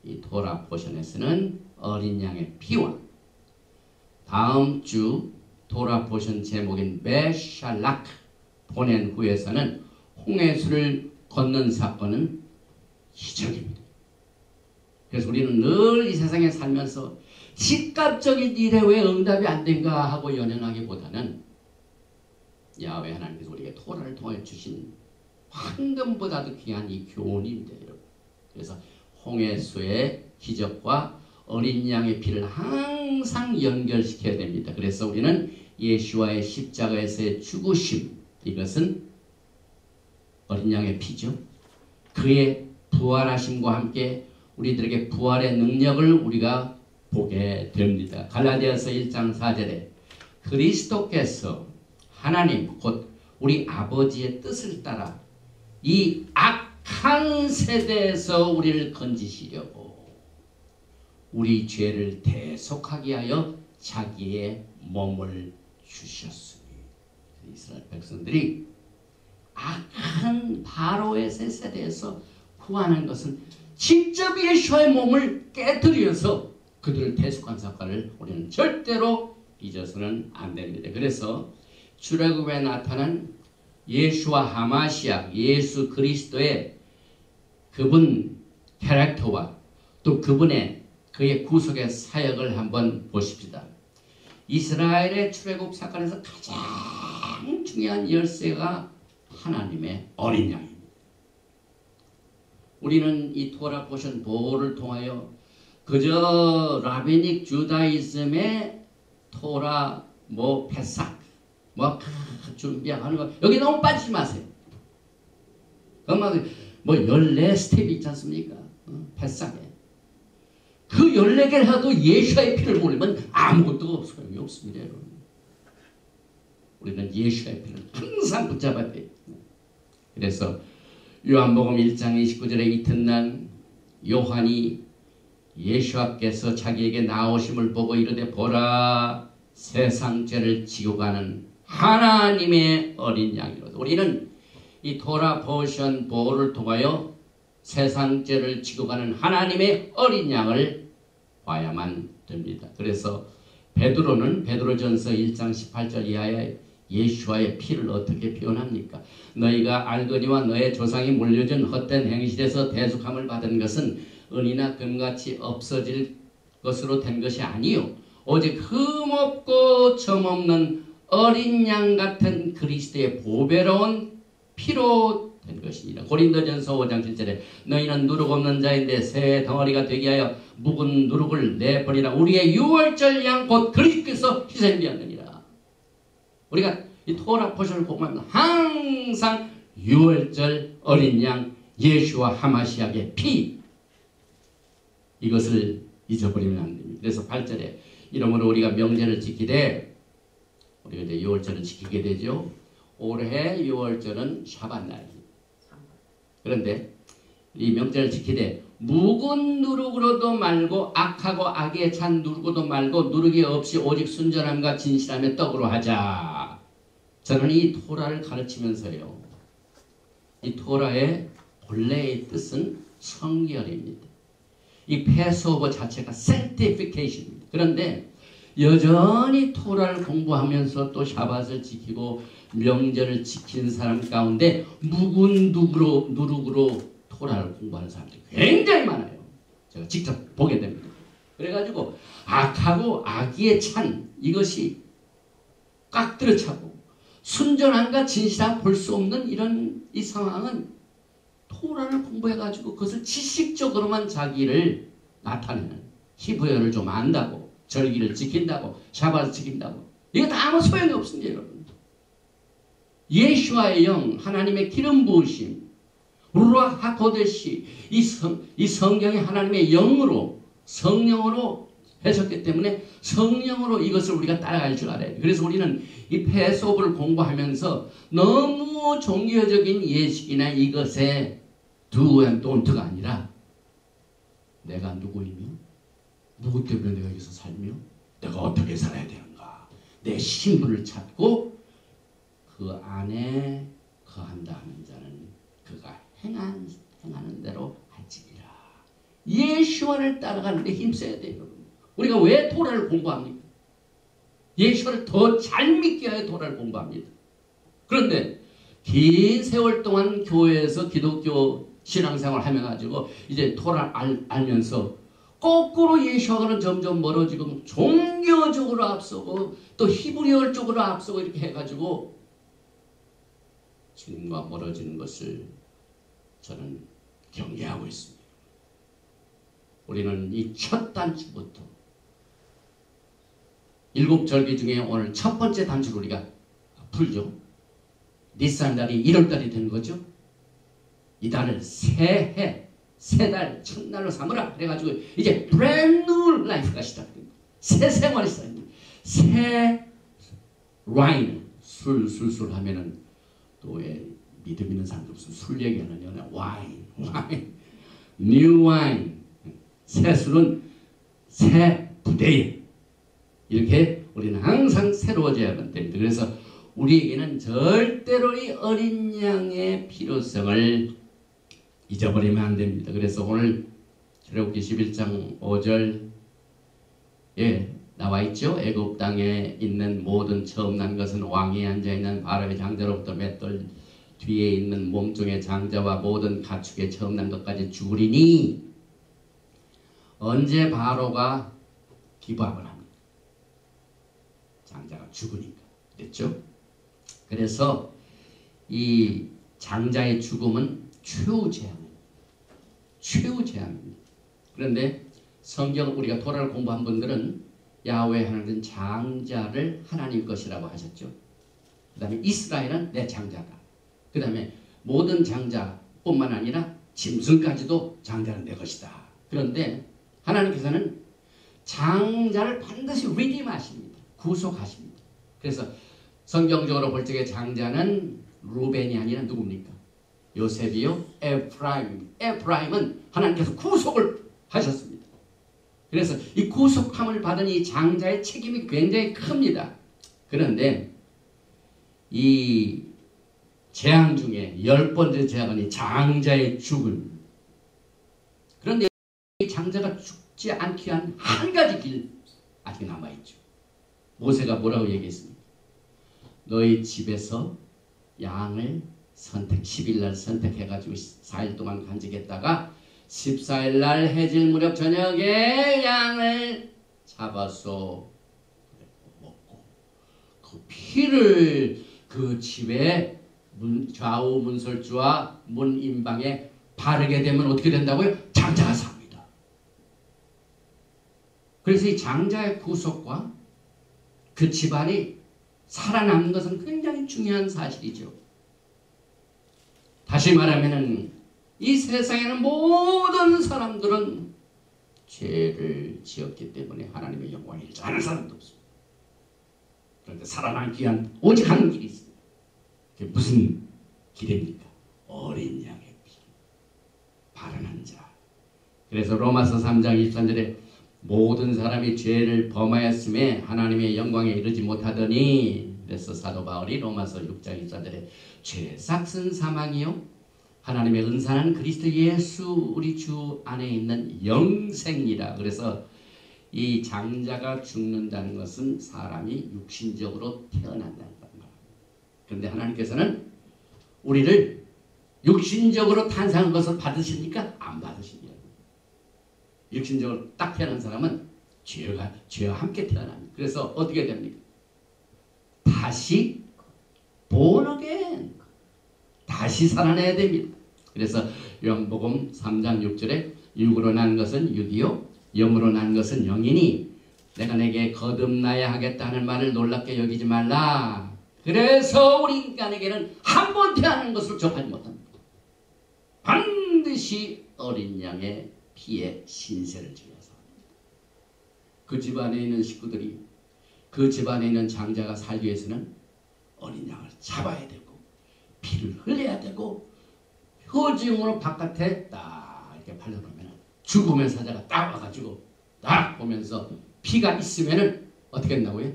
이 토라 포션에서는 어린 양의 피와, 다음 주 토라 포션 제목인 메샬락 보낸 후에서는 홍해수를 건넌 사건은 기적입니다. 그래서 우리는 늘 이 세상에 살면서 시각적인 일에 왜 응답이 안 된가 하고 연연하기보다는 야훼 하나님께서 우리에게 토라를 통해 주신 황금보다도 귀한 이 교훈입니다, 여러분. 그래서 홍해수의 기적과 어린 양의 피를 항상 연결시켜야 됩니다. 그래서 우리는 예수와의 십자가에서의 죽으심, 이것은 어린 양의 피죠. 그의 부활하심과 함께 우리들에게 부활의 능력을 우리가 보게 됩니다. 갈라디아서 1장 4절에 그리스도께서 하나님 곧 우리 아버지의 뜻을 따라 이 악한 세대에서 우리를 건지시려고 우리 죄를 대속하게 하여 자기의 몸을 주셨으니. 이스라엘 백성들이 악한 바로의 세대에서 구하는 것은 직접 예수의 몸을 깨뜨려서 그들을 대속한 사건을 우리는 절대로 잊어서는 안 됩니다. 그래서 출애굽에 나타난 예수와 하마시아, 예수 그리스도의 그분 캐릭터와 또 그의 구속의 사역을 한번 보십시다. 이스라엘의 출애굽 사건에서 가장 중요한 열쇠가 하나님의 어린 양입니다. 우리는 이 토라 포션 보호를 통하여 그저 라비닉 주다이즘의 토라 패삭 준비하는 거 여기 너무 빠지지 마세요. 그만 14스텝이 있지 않습니까? 패삭에 그 14개를 해도 예수의 피를 몰리면 아무것도 소용이 없습니다. 여러분. 우리는 예수의 피를 항상 붙잡아야 돼요. 그래서 요한복음 1장 29절의 이튿날 요한이 예수께서 자기에게 나오심을 보고 이르되 보라 세상 죄를 지고 가는 하나님의 어린 양이로다. 우리는 이 토라 포션 보호를 통하여 세상 죄를 지고 가는 하나님의 어린 양을 봐야만 됩니다. 그래서 베드로전서 1장 18절 이하에 예수와의 피를 어떻게 표현합니까? 너희가 알거니와 너의 조상이 물려준 헛된 행실에서 대속함을 받은 것은 은이나 금같이 없어질 것으로 된 것이 아니요 오직 흠없고 점없는 어린 양 같은 그리스도의 보배로운 피로 된 것이니라. 고린도전서 5장 7절에 너희는 누룩 없는 자인데 새 덩어리가 되게 하여 묵은 누룩을 내버리라. 우리의 유월절 양 곧 그리스도께서 희생되었느니라. 우리가 이 토라 포션을 공부하면 항상 유월절 어린 양 예수와 하마시아의 피 이것을 잊어버리면 안 됩니다. 그래서 8절에 이러므로 우리가 명제를 지키되 우리가 이제 유월절을 지키게 되죠. 올해 유월절은 샤밧날입니다. 그런데 이 명제를 지키되 묵은 누룩으로도 말고 악하고 악에 찬 누룩으로도 말고 누룩이 없이 오직 순전함과 진실함의 떡으로 하자. 저는 이 토라를 가르치면서요. 이 토라의 본래의 뜻은 성결입니다. 이 패스오버 자체가 sanctification입니다. 그런데 여전히 토라를 공부하면서 또 샤밧을 지키고 명절을 지키는 사람 가운데 묵은 누룩으로 토라를 공부하는 사람들이 굉장히 많아요. 제가 직접 보게 됩니다. 그래가지고 악하고 악의에 찬 이것이 깍들어 차고 순전함과 진실함 볼 수 없는 이런 이 상황은 토라를 공부해가지고 그것을 지식적으로만 자기를 나타내는 히브리어를 좀 안다고 절기를 지킨다고 샤밧을 지킨다고 이거 다 아무 소용이 없습니다. 여러분. 예수와의 영 하나님의 기름 부으심 루ach 하코데시 이 성경이 하나님의 영으로 성령으로 해석했기 때문에 성령으로 이것을 우리가 따라갈 줄 알아야 돼요. 그래서 우리는 이 패스오브를 공부하면서 너무 종교적인 예식이나 이것에 do and don't가 아니라 내가 누구이며 누구 때문에 내가 여기서 살며 내가 어떻게 살아야 되는가 내 신분을 찾고 그 안에 거한다 하는 자는 그가 행하는 대로 할지니라. 예수와를 따라가는데 힘써야 돼요. 우리가 왜 토라를 공부합니까? 예수를 더 잘 믿게 하여 토라를 공부합니다. 그런데 긴 세월 동안 교회에서 기독교 신앙생활을 하며 가지고 이제 토라를 알면서 거꾸로 예수와는 점점 멀어지고 종교적으로 앞서고 또 히브리어 쪽으로 앞서고 이렇게 해가지고 주님과 멀어지는 것을 저는 경계하고 있습니다. 우리는 이 첫 단추부터 7절기 중에 오늘 첫 번째 단추를 우리가 풀죠. 니산달이 1월달이 되는 거죠. 이 달을 새 달, 첫날로 삼으라. 그래가지고 이제 brand new life가 시작됩니다. 새 생활이 시작됩니다. 새 와인, 술 하면은 또 왜 믿음 있는 사람들 무슨 술 얘기하느냐. 와인. new wine. 새 술은 새 부대에. 이렇게 우리는 항상 새로워져야 됩니다. 그래서 우리에게는 절대로 이 어린 양의 필요성을 잊어버리면 안 됩니다. 그래서 오늘 출애굽기 11장 5절에 나와 있죠. 애굽 땅에 있는 모든 처음 난 것은 왕이 앉아 있는 바로의 장자로부터 맷돌 뒤에 있는 몸종의 장자와 모든 가축의 처음 난 것까지 죽으리니 언제 바로가 기부합을 합니다. 장자가 죽으니까. 됐죠? 그래서 이 장자의 죽음은 최후재앙입니다. 최후재앙입니다. 그런데 성경 우리가 토라를 공부한 분들은 야훼 하나님은 장자를 하나님 것이라고 하셨죠. 그 다음에 이스라엘은 내 장자다. 그 다음에 모든 장자뿐만 아니라 짐승까지도 장자는 내 것이다. 그런데 하나님께서는 장자를 반드시 리디마십니다. 구속하십니다. 그래서 성경적으로 볼 적에 장자는 루벤이 아니라 누굽니까? 요셉이요? 에프라임. 에프라임은 하나님께서 구속을 하셨습니다. 그래서 이 구속함을 받은 이 장자의 책임이 굉장히 큽니다. 그런데 이 재앙 중에 10번째 재앙은 이 장자의 죽음. 그런데 이 장자가 죽지 않기 위한 한 가지 길 아직 남아있죠. 모세가 뭐라고 얘기했습니까? 너희 집에서 양을 10일날 선택해가지고 4일 동안 간직했다가 14일날 해질 무렵 저녁에 양을 잡아서 먹고 그 피를 그 집에 좌우 문설주와 문 임방에 바르게 되면 어떻게 된다고요? 장자가 삽니다. 그래서 이 장자의 구속과 그 집안이 살아남는 것은 굉장히 중요한 사실이죠. 다시 말하면 이 세상에는 모든 사람들은 죄를 지었기 때문에 하나님의 영광을 잃지 않은 사람도 없습니다. 그런데 살아남기 위한 오직 한 길이 있습니다. 그게 무슨 길입니까? 어린 양의 피, 바르는 자. 그래서 로마서 3장 23절에 모든 사람이 죄를 범하였음에 하나님의 영광에 이르지 못하더니, 그래서 사도 바울이 로마서 6장 24절에 죄의 삭은 사망이요 하나님의 은사는 그리스도 예수 우리 주 안에 있는 영생이라. 그래서 이 장자가 죽는다는 것은 사람이 육신적으로 태어난다는 겁니다. 그런데 하나님께서는 우리를 육신적으로 탄생한 것을 받으십니까? 안 받으십니다. 육신적으로 딱 태어난 사람은 죄와 함께 태어납니다. 그래서 어떻게 됩니까? 다시 born again, 다시 살아내야 됩니다. 그래서 요한복음 3장 6절에 육으로 난 것은 육이요 영으로 난 것은 영이니 내가 내게 거듭나야 하겠다 하는 말을 놀랍게 여기지 말라. 그래서 우리 인간에게는 한 번 태어나는 것을 접하지 못합니다. 반드시 어린 양의 피에 신세를 지어서 그 집안에 있는 식구들이, 그 집안에 있는 장자가 살기 위해서는 어린 양을 잡아야 되고 피를 흘려야 되고 효징으로 바깥에 딱 이렇게 발라놓으면 죽음의 사자가 딱 와가지고 딱 보면서 피가 있으면은 어떻게 된다고요?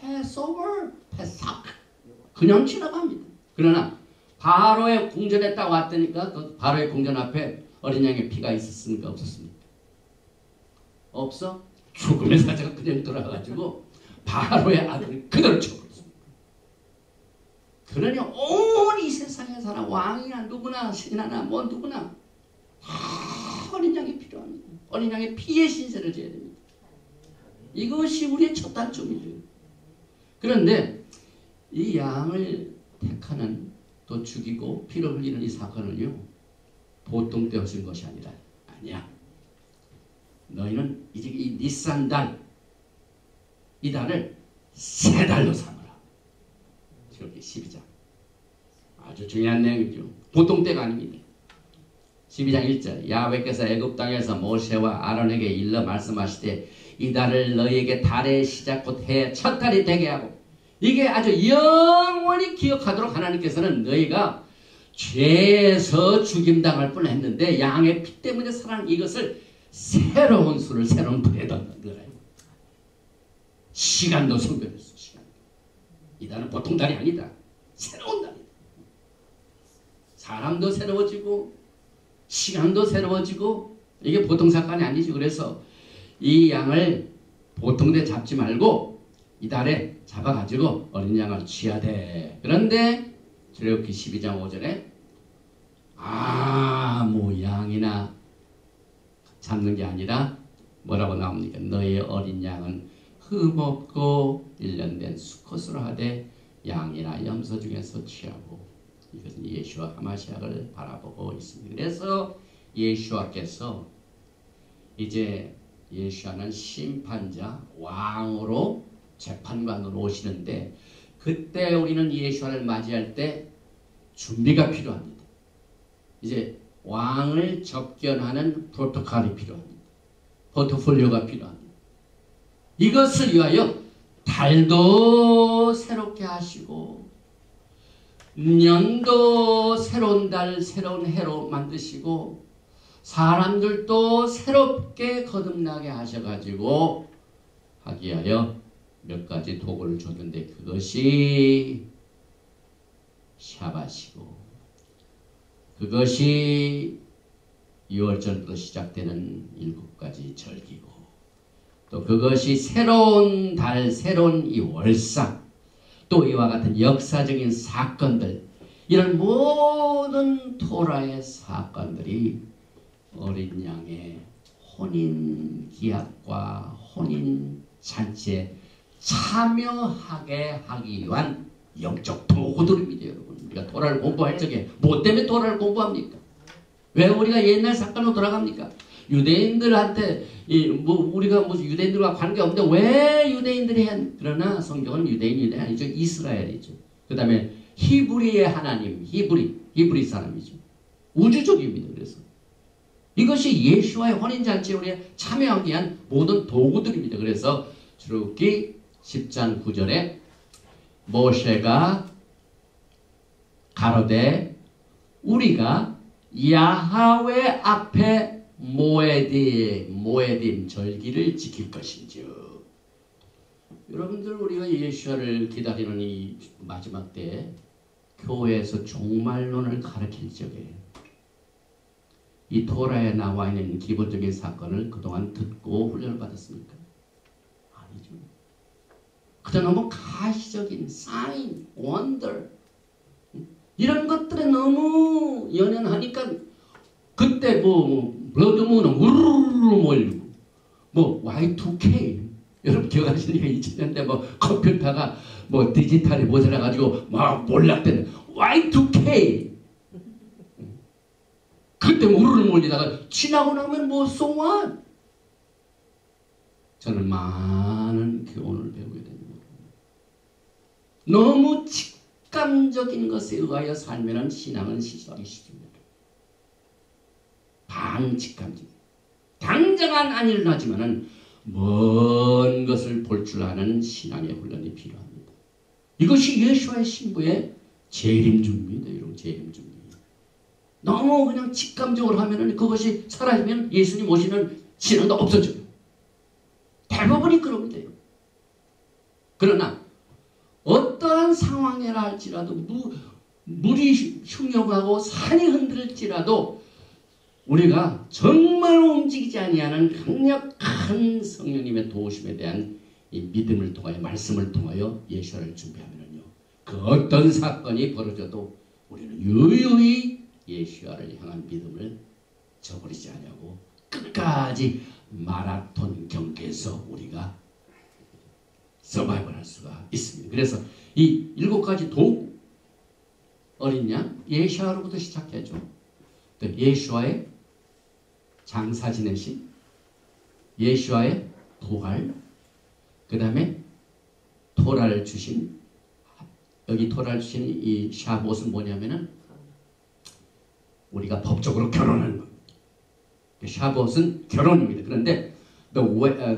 패스오버, 패삭 그냥 지나갑니다. 그러나 바로의 궁전에 딱 왔다니까 그 바로의 궁전 앞에 어린 양의 피가 있었습니까? 없었습니까? 없어? 죽음의 사자가 그냥 돌아가가지고 바로의 아들을 그대로 쳐버렸습니다. 그러니 온 이 세상에 사람 왕이나 누구나 신하나 뭐 누구나 다 어린 양이 필요합니다. 어린 양의 피의 신세를 져야 됩니다. 이것이 우리의 첫 단점이죠. 그런데 이 양을 택하는, 또 죽이고 피를 흘리는 이 사건은요 보통 때워진 것이 아니야. 너희는 이제 이 니산 달, 이 달을 3달로 삼아라. 저기 12장 아주 중요한 내용이죠. 보통 때가 아닙니다. 12장 1절 야훼께서 애굽 땅에서 모세와 아론에게 일러 말씀하시되 이 달을 너희에게 달의 시작 곧 해의 첫 달이 되게 하고, 이게 아주 영원히 기억하도록 하나님께서는 너희가 죄에서 죽임당할 뻔했는데 양의 피 때문에 살아난 이것을 새로운 수를 새로운 불에 넣는 거예요. 시간도 성별했어. 시간도. 이 달은 보통 달이 아니다. 새로운 달이다. 사람도 새로워지고 시간도 새로워지고 이게 보통 사건이 아니죠. 그래서 이 양을 보통 데 잡지 말고 이달에 잡아가지고 어린 양을 취해야 돼. 그런데 출애굽기 12장 5절에 아무 양이나 잡는 게 아니라 뭐라고 나옵니까? 너의 어린 양은 흠없고 1년 된 수컷으로 하되 양이나 염소 중에서 취하고. 이것은 예수와 하마시아를 바라보고 있습니다. 그래서 예수와께서 이제 예수와는 심판자, 왕으로 재판관으로 오시는데 그때 우리는 예수와를 맞이할 때 준비가 필요합니다. 이제 왕을 접견하는 프로토콜이 필요합니다. 포트폴리오가 필요합니다. 이것을 위하여 달도 새롭게 하시고 년도 새로운 달, 새로운 해로 만드시고 사람들도 새롭게 거듭나게 하셔가지고 하기 위하여 몇 가지 도구를 줬는데 그것이 샤밧이고 그것이 6월절부터 시작되는 7가지 절기고 또 그것이 새로운 달, 새로운 이 월삭 또 이와 같은 역사적인 사건들 이런 모든 토라의 사건들이 어린 양의 혼인 기약과 혼인 잔치에 참여하게 하기 위한 영적 도구들입니다. 여러분 우리가 토라를 공부할 적에 뭐 때문에 토라를 공부합니까? 왜 우리가 옛날 사건으로 돌아갑니까? 유대인들한테 우리가 유대인들과 관계없는데 왜 유대인들이 그러나 성경은 유대인이 아니죠. 이스라엘이죠. 그 다음에 히브리의 하나님 히브리 사람이죠. 우주적입니다. 그래서 이것이 예수와의 혼인잔치에 우리가 참여하기 위한 모든 도구들입니다. 그래서 출애굽기 10장 9절에 모세가 가로되 우리가 야하웨 앞에 모에dim 절기를 지킬 것인지요. 여러분들 우리가 예수를 기다리는 이 마지막 때 교회에서 종말론을 가르칠 적에 이 토라에 나와 있는 기본적인 사건을 그동안 듣고 훈련을 받았습니까? 아니죠. 그저 너무 가시적인 사인, 원더 이런 것들에 너무 연연하니까 그때 블러드문은 우르르 몰리고 Y2K 여러분 기억하시니까 2000년대 컴퓨터가 디지털이 모자라가지고 막 몰락되는 Y2K 그때 우르르 몰리다가 지나고 나면 so what? 저는 많은 교훈을 배우게 됩니다. 너무 직감적인 것에 의하여 살면 신앙은 시소하기 쉽습니다. 반직감적. 당장은 안 일어나지만은 먼 것을 볼 줄 아는 신앙의 훈련이 필요합니다. 이것이 예수와의 신부의 재림주입니다. 이런 재림주입니다. 너무 그냥 직감적으로 하면은 그것이 사라지면 예수님 오시는 신앙도 없어져요. 대부분이 그럽니다. 그러나 어떠한 상황이라 할지라도 물이 흉역하고 산이 흔들릴지라도 우리가 정말 움직이지 아니하는 강력한 성령님의 도우심에 대한 이 믿음을 통하여 말씀을 통하여 예수를 준비하면요 그 어떤 사건이 벌어져도 우리는 유유히 예수를 향한 믿음을 저버리지 않냐고 끝까지 마라톤 경기에서 우리가 서바이벌할 수가 있습니다. 그래서 이 7가지 도구 어린 양 예수로부터 시작해죠. 또 예수와의 장사 지내심, 예수와의 부활, 그 다음에 토라를 주신 여기 토라를 주신 이 샤봇은 뭐냐면은 우리가 법적으로 결혼하는 겁니다. 샤봇은 결혼입니다. 그런데 the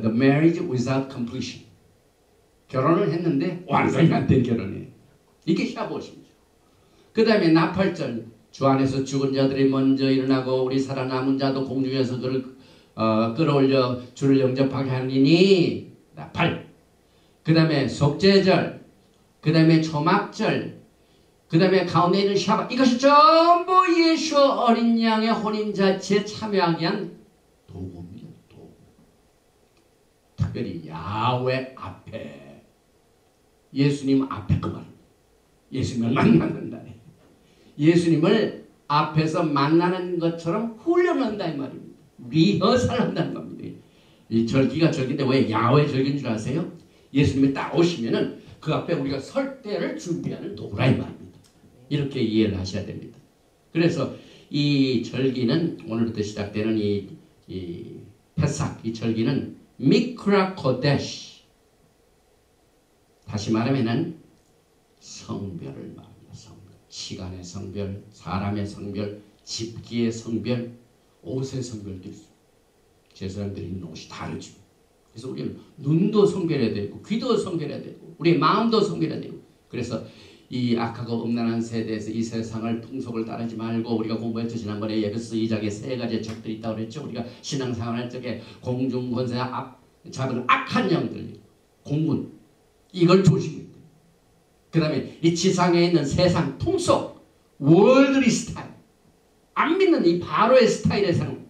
marriage without completion 결혼을 했는데 완성이 안 된 결혼이에요. 이게 샤봇입니다. 그 다음에 나팔절 주 안에서 죽은 자들이 먼저 일어나고 우리 살아남은 자도 공중에서 그를 끌어올려 주를 영접하게 하니니 나팔. 그 다음에 속죄절, 그 다음에 초막절, 그 다음에 가운데 있는 샤밧. 이것이 전부 예수 어린 양의 혼인잔치에 참여하기 위한 도구입니다. 도구. 특별히 야훼 앞에, 예수님 앞에 그 말입니다. 예수님을 만나는 날에 예수님을 앞에서 만나는 것처럼 훈련한다 이 말입니다. 리허설 한다는 겁니다. 이 절기가 절기인데 왜 야훼 절기인 줄 아세요? 예수님이 딱 오시면은 그 앞에 우리가 설 때를 준비하는 도구라 이 말입니다. 이렇게 이해를 하셔야 됩니다. 그래서 이 절기는 오늘부터 시작되는 이 페삭, 이 절기는 미크라 코데시, 다시 말하면은 성별을 말합니다. 성별. 시간의 성별, 사람의 성별, 집기의 성별, 옷의 성별도 있어요. 제 사람들이 입는 옷이 다르죠. 그래서 우리는 눈도 성별해야 되고 귀도 성별해야 되고 우리의 마음도 성별해야 되고, 그래서 이 악하고 음란한 세대에서 이 세상을 풍속을 따르지 말고, 우리가 공부했죠. 지난번에 에베소 2장에 3가지의 적들이 있다고 그랬죠. 우리가 신앙생활 할 적에 공중권세 잡은 악한 영들, 공군, 이걸 조심해야 돼요. 그 다음에 이 지상에 있는 세상 풍속, 월드리 스타일, 안 믿는 이 바로의 스타일의 사람,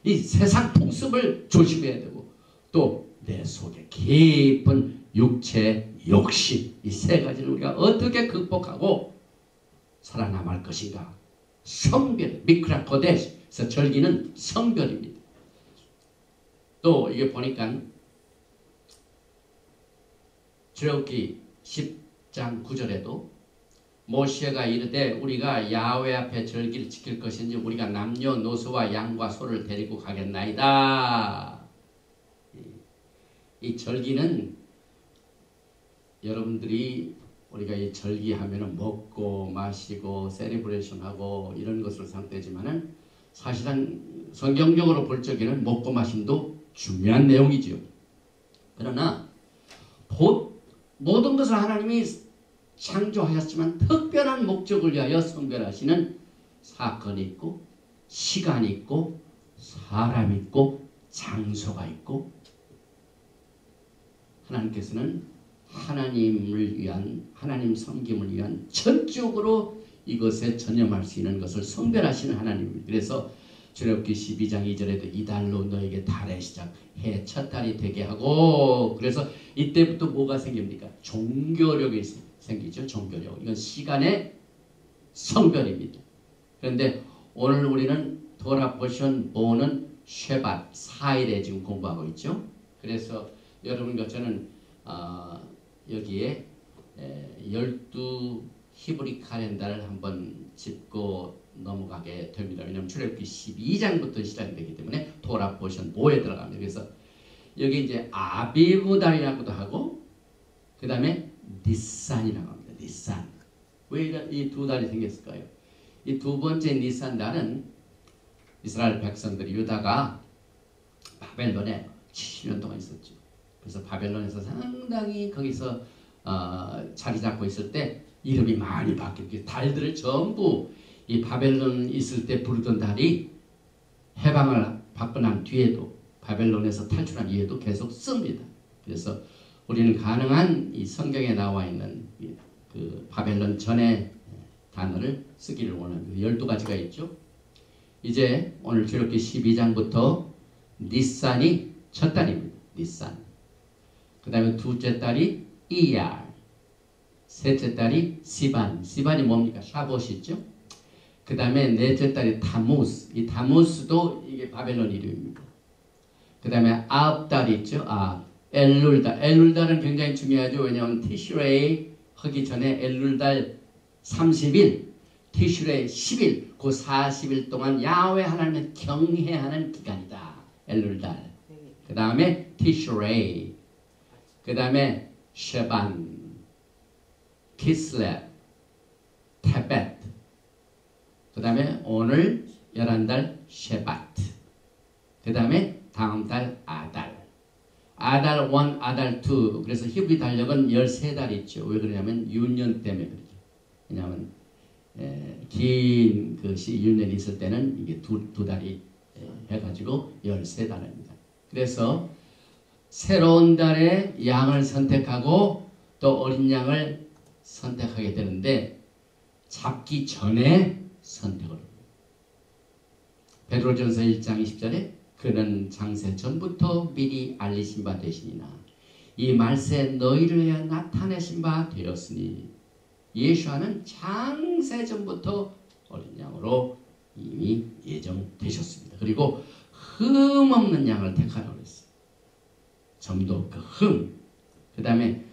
이 세상 풍습을 조심해야 되고, 또 내 속에 깊은 육체 욕심, 이 3가지를 우리가 어떻게 극복하고 살아남을 것인가. 성별, 미크라 코데시. 그래서 절기는 성별입니다. 또 이게 보니까 출애굽기 10장 9절에도 모세가 이르되 우리가 야훼 앞에 절기를 지킬 것인지 우리가 남녀노소와 양과 소를 데리고 가겠나이다. 이 절기는 여러분들이 우리가 이 절기하면은 먹고 마시고 세리브레이션하고 이런 것을 상대지만은 사실은 성경적으로 볼 적에는 먹고 마심도 중요한 내용이죠. 그러나 모든 것을 하나님이 창조하셨지만 특별한 목적을 위하여 성별하시는 사건이 있고 시간이 있고 사람이 있고 장소가 있고, 하나님께서는 하나님을 위한, 하나님 섬김을 위한 전적으로 이것에 전념할 수 있는 것을 성별하시는 하나님입니다. 그래서 출애굽기 12장 2절에도 이달로 너에게 달의 시작, 해 첫 달이 되게 하고, 그래서 이때부터 뭐가 생깁니까? 종교력이 생기죠. 종교력. 이건 시간의 성별입니다. 그런데 오늘 우리는 토라 포션 보는 쉐밧 4일에 지금 공부하고 있죠. 그래서 여러분과 저는 여기에 12 히브리 칼렌더를 한번 짚고 넘어가게 됩니다. 왜냐하면 출애굽기 12장부터 시작이 되기 때문에 토라 포션 5에 들어갑니다. 그래서 여기 이제 아비브 달이라고도 하고, 그 다음에 니산이라고 합니다. 니산. 왜 이 두 달이 생겼을까요? 이 두 번째 니산 달은 이스라엘 백성들이, 유다가 바벨론에 70년 동안 있었죠. 그래서 바벨론에서 상당히 거기서 자리 잡고 있을 때 이름이 많이 바뀌고, 달들을 전부 이 바벨론 있을 때 부르던 달이 해방을 받고 난 뒤에도, 바벨론에서 탈출한 이후에도 계속 씁니다. 그래서 우리는 가능한 이 성경에 나와 있는 그 바벨론 전의 단어를 쓰기를 원합니다. 12가지가 있죠. 이제 오늘 출애굽기 12장부터 니산이 첫 달입니다. 니산. 그 다음에 둘째 달이 이얄, 셋째 달이 시반. 시반이 뭡니까? 샤봇이 있죠. 그 다음에 넷째 달이 타무스. 이 타무스도 이게 바벨론 이름입니다. 그 다음에 아홉 달이 있죠. 엘룰달. 엘룰달은 굉장히 중요하죠. 왜냐하면 티슈레이 하기 전에 엘룰달 30일, 티슈레이 10일, 그 40일 동안 야훼 하나님을 경외하는 기간이다. 엘룰달. 그 다음에 티슈레이. 그 다음에 쉐반, 키슬렙, 테벳. 그 다음에 오늘 11달 쉐바트. 그 다음에 다음 달 아달. 아달 1, 아달 2. 그래서 히브리 달력은 13달 있죠. 왜 그러냐면 윤년 때문에 그러죠. 왜냐하면 긴 그 윤년이 있을 때는 이게 두 달이 해가지고 13달입니다. 그래서 새로운 달에 양을 선택하고 또 어린 양을 선택하게 되는데 잡기 전에 선택을 합니다. 베드로전서 1장 20절에 그는 장세 전부터 미리 알리신 바 되시니나 이 말세 너희를 위하여 나타내신 바 되었으니 예수와는 장세 전부터 어린 양으로 이미 예정되셨습니다. 그리고 흠 없는 양을 택하라고 했어요. 점도 없고 흠. 그 다음에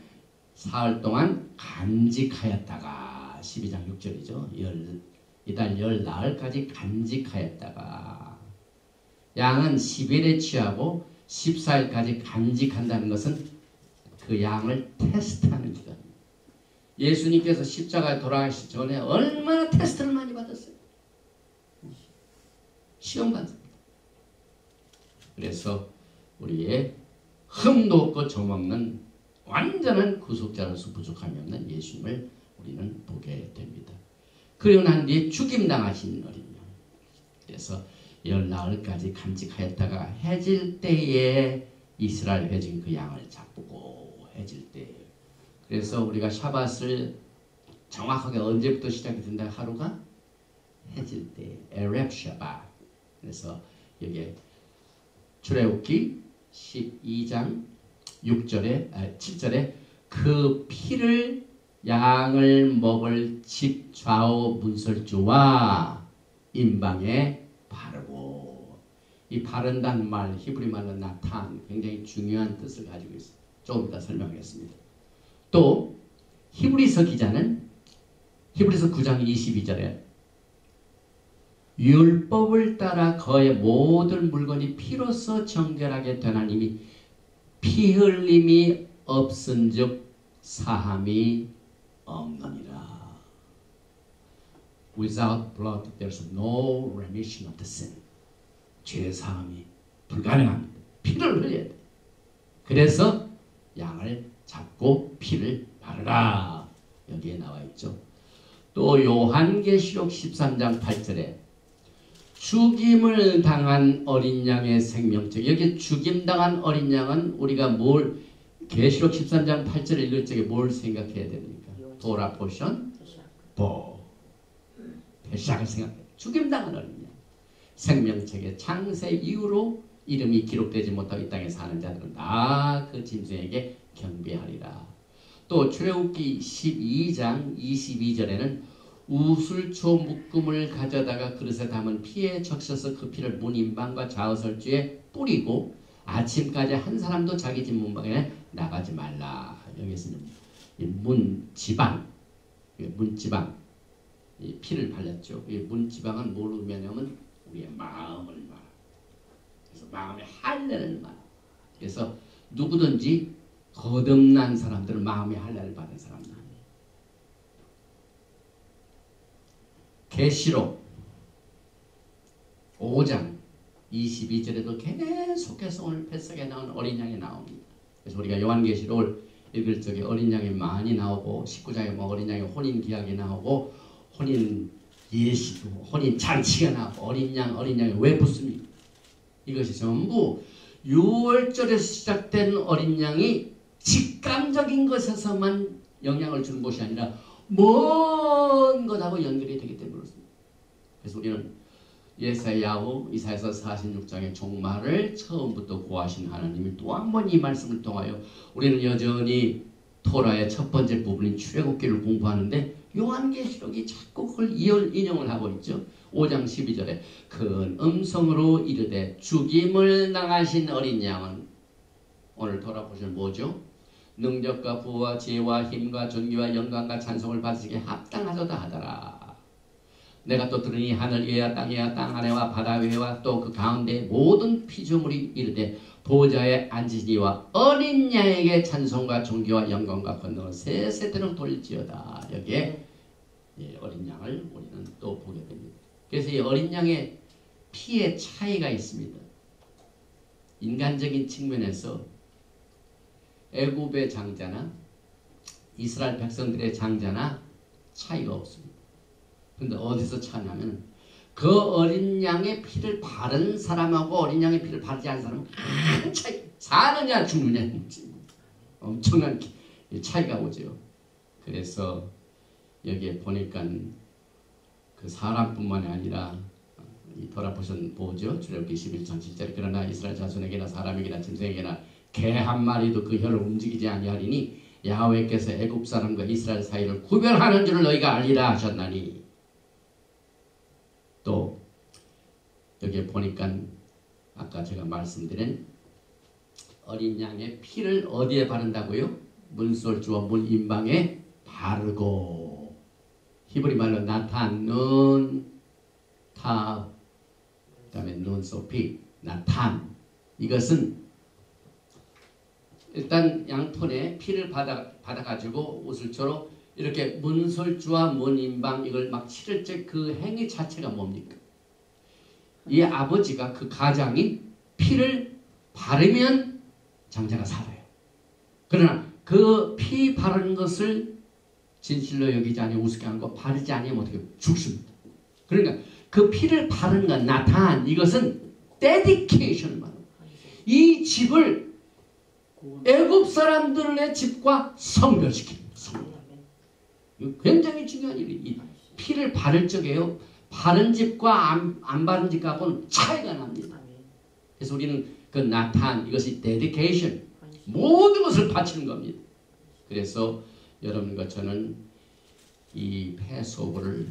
사흘 동안 간직하였다가 12장 6절이죠. 이달 열 나흘까지 간직하였다가 양은 10일에 취하고 14일까지 간직한다는 것은 그 양을 테스트하는 기간입니다. 예수님께서 십자가에 돌아가시기 전에 얼마나 테스트를 많이 받았어요. 시험 받습니다. 그래서 우리의 흠도 없고 점없는 완전한 구속자로서 부족함이 없는 예수님을 우리는 보게 됩니다. 그리고 난 뒤에 죽임당하신 어린 양. 그래서 열 나흘까지 간직하였다가 해질 때에 이스라엘 회중 그 양을 잡고 해질 때. 그래서 우리가 샤밧을 정확하게 언제부터 시작이 된다 하루가 해질 때 에렙 샤밧. 그래서 여기에 출애굽기 12장 7절에 그 피를 양을 먹을 집 좌우 문설주와 임방에 바르고, 이 바른다는 말 히브리 말로 나탄, 굉장히 중요한 뜻을 가지고 있습니다. 조금 이따 설명하겠습니다. 또 히브리서 기자는 히브리서 9장 22절에 율법을 따라 거의 모든 물건이 피로써 정결하게 되나님이 피 흘림이 없은즉 사함이 없느니라. Without blood there's no remission of the sin. 죄 사함이 불가능합니다. 피를 흘려야 돼. 그래서 양을 잡고 피를 바르라. 여기에 나와 있죠. 또 요한계시록 13장 8절에 죽임을 당한 어린 양의 생명책. 여기 죽임당한 어린 양은 우리가 뭘 계시록 13장 8절 읽을 적에 뭘 생각해야 됩니까? 도라 포션 베샥을 생각해. 죽임당한 어린 양. 생명책의 창세 이후로 이름이 기록되지 못하고 이 땅에 사는 자들은 다 그 짐승에게 경배하리라. 또 출애굽기 12장 22절에는 우슬초 묶음을 가져다가 그릇에 담은 피에 적셔서 그 피를 문 임방과 좌우설주에 뿌리고 아침까지 한 사람도 자기 집 문방에 나가지 말라. 여기서는 문지방, 이 피를 발랐죠. 이 문지방은 뭘 의미하냐면 우리의 마음을 말합니다. 그래서 마음의 할례를 말합니다. 그래서 누구든지 거듭난 사람들은 마음의 할례를 받은 사람들. 계시록 5장 22절에도 계속해서 오늘 뱃속에 나온 어린 양이 나옵니다. 그래서 우리가 요한계시록을 읽을 적에 어린 양이 많이 나오고 19장에 뭐 어린 양의 혼인 기약이 나오고 혼인 예시도 혼인 잔치가 나오고 어린 양이 왜 붙습니까? 이것이 전부 6월절에서 시작된 어린 양이 직감적인 것에서만 영향을 주는 것이 아니라 먼 것하고 연결이 되기 때문에 그렇습니다. 그래서 우리는 이사야서 46장의 종말을 처음부터 구하신 하나님이 또 한 번 이 말씀을 통하여 우리는 여전히 토라의 첫 번째 부분인 출애굽기를 공부하는데 요한계시록이 자꾸 그걸 인용을 하고 있죠. 5장 12절에 큰 음성으로 이르되 죽임을 당하신 어린 양은 오늘 돌아보시면 뭐죠? 능력과 부와 지혜와 힘과 존귀와 영광과 찬송을 받으시기에 합당하도다 하더라. 내가 또 들으니 하늘 위와 땅 위와 땅 아래와 바다 위와 또 그 가운데 모든 피조물이 이르되 보좌에 앉으시니와 어린 양에게 찬송과 존귀와 영광과 권능을 세세토록 돌릴지어다. 여기에 어린 양을 우리는 또 보게 됩니다. 그래서 이 어린 양의 피의 차이가 있습니다. 인간적인 측면에서 애굽의 장자나 이스라엘 백성들의 장자나 차이가 없습니다. 근데 어디서 차냐면 그 어린 양의 피를 바른 사람하고 어린 양의 피를 바르지 않은 사람은 큰 차이, 사느냐 죽느냐 엄청난 차이가 오죠. 그래서 여기에 보니까 그 사람뿐만이 아니라 돌아보신 보죠. 출애굽기 11장 7절. 그러나 이스라엘 자손에게나 사람에게나 짐승에게나 개 한 마리도 그 혀를 움직이지 아니하리니 야훼께서 애굽 사람과 이스라엘 사이를 구별하는 줄을 너희가 알리라 하셨나니. 또 여기에 보니까 아까 제가 말씀드린 어린 양의 피를 어디에 바른다고요? 문솔주와 문인방에 바르고. 히브리 말로 나탄, 눈, 타, 그 다음에 눈, 소피, 나탄. 이것은 일단 양손에 피를 받아가지고 우슬초로 이렇게 문솔주와 문인방 이걸 막 치를 때 그 행위 자체가 뭡니까? 이 아버지가 그 가장이 피를 바르면 장자가 살아요. 그러나 그 피 바르는 것을 진실로 여기지 아니하고 우습게 하는 거 바르지 아니하면 어떻게 죽습니다. 그러니까 그 피를 바르는 건 나타난 이것은 데디케이션을 말합니다. 이 집을 애굽 사람들의 집과 성별시킵니다. 굉장히 중요한 일이에요. 이 피를 바를 적에요. 바른 집과 안 바른 집하고는 차이가 납니다. 그래서 우리는 그 나탄 이것이 데디케이션 모든 것을 바치는 겁니다. 그래서 여러분과 저는 이 패소버를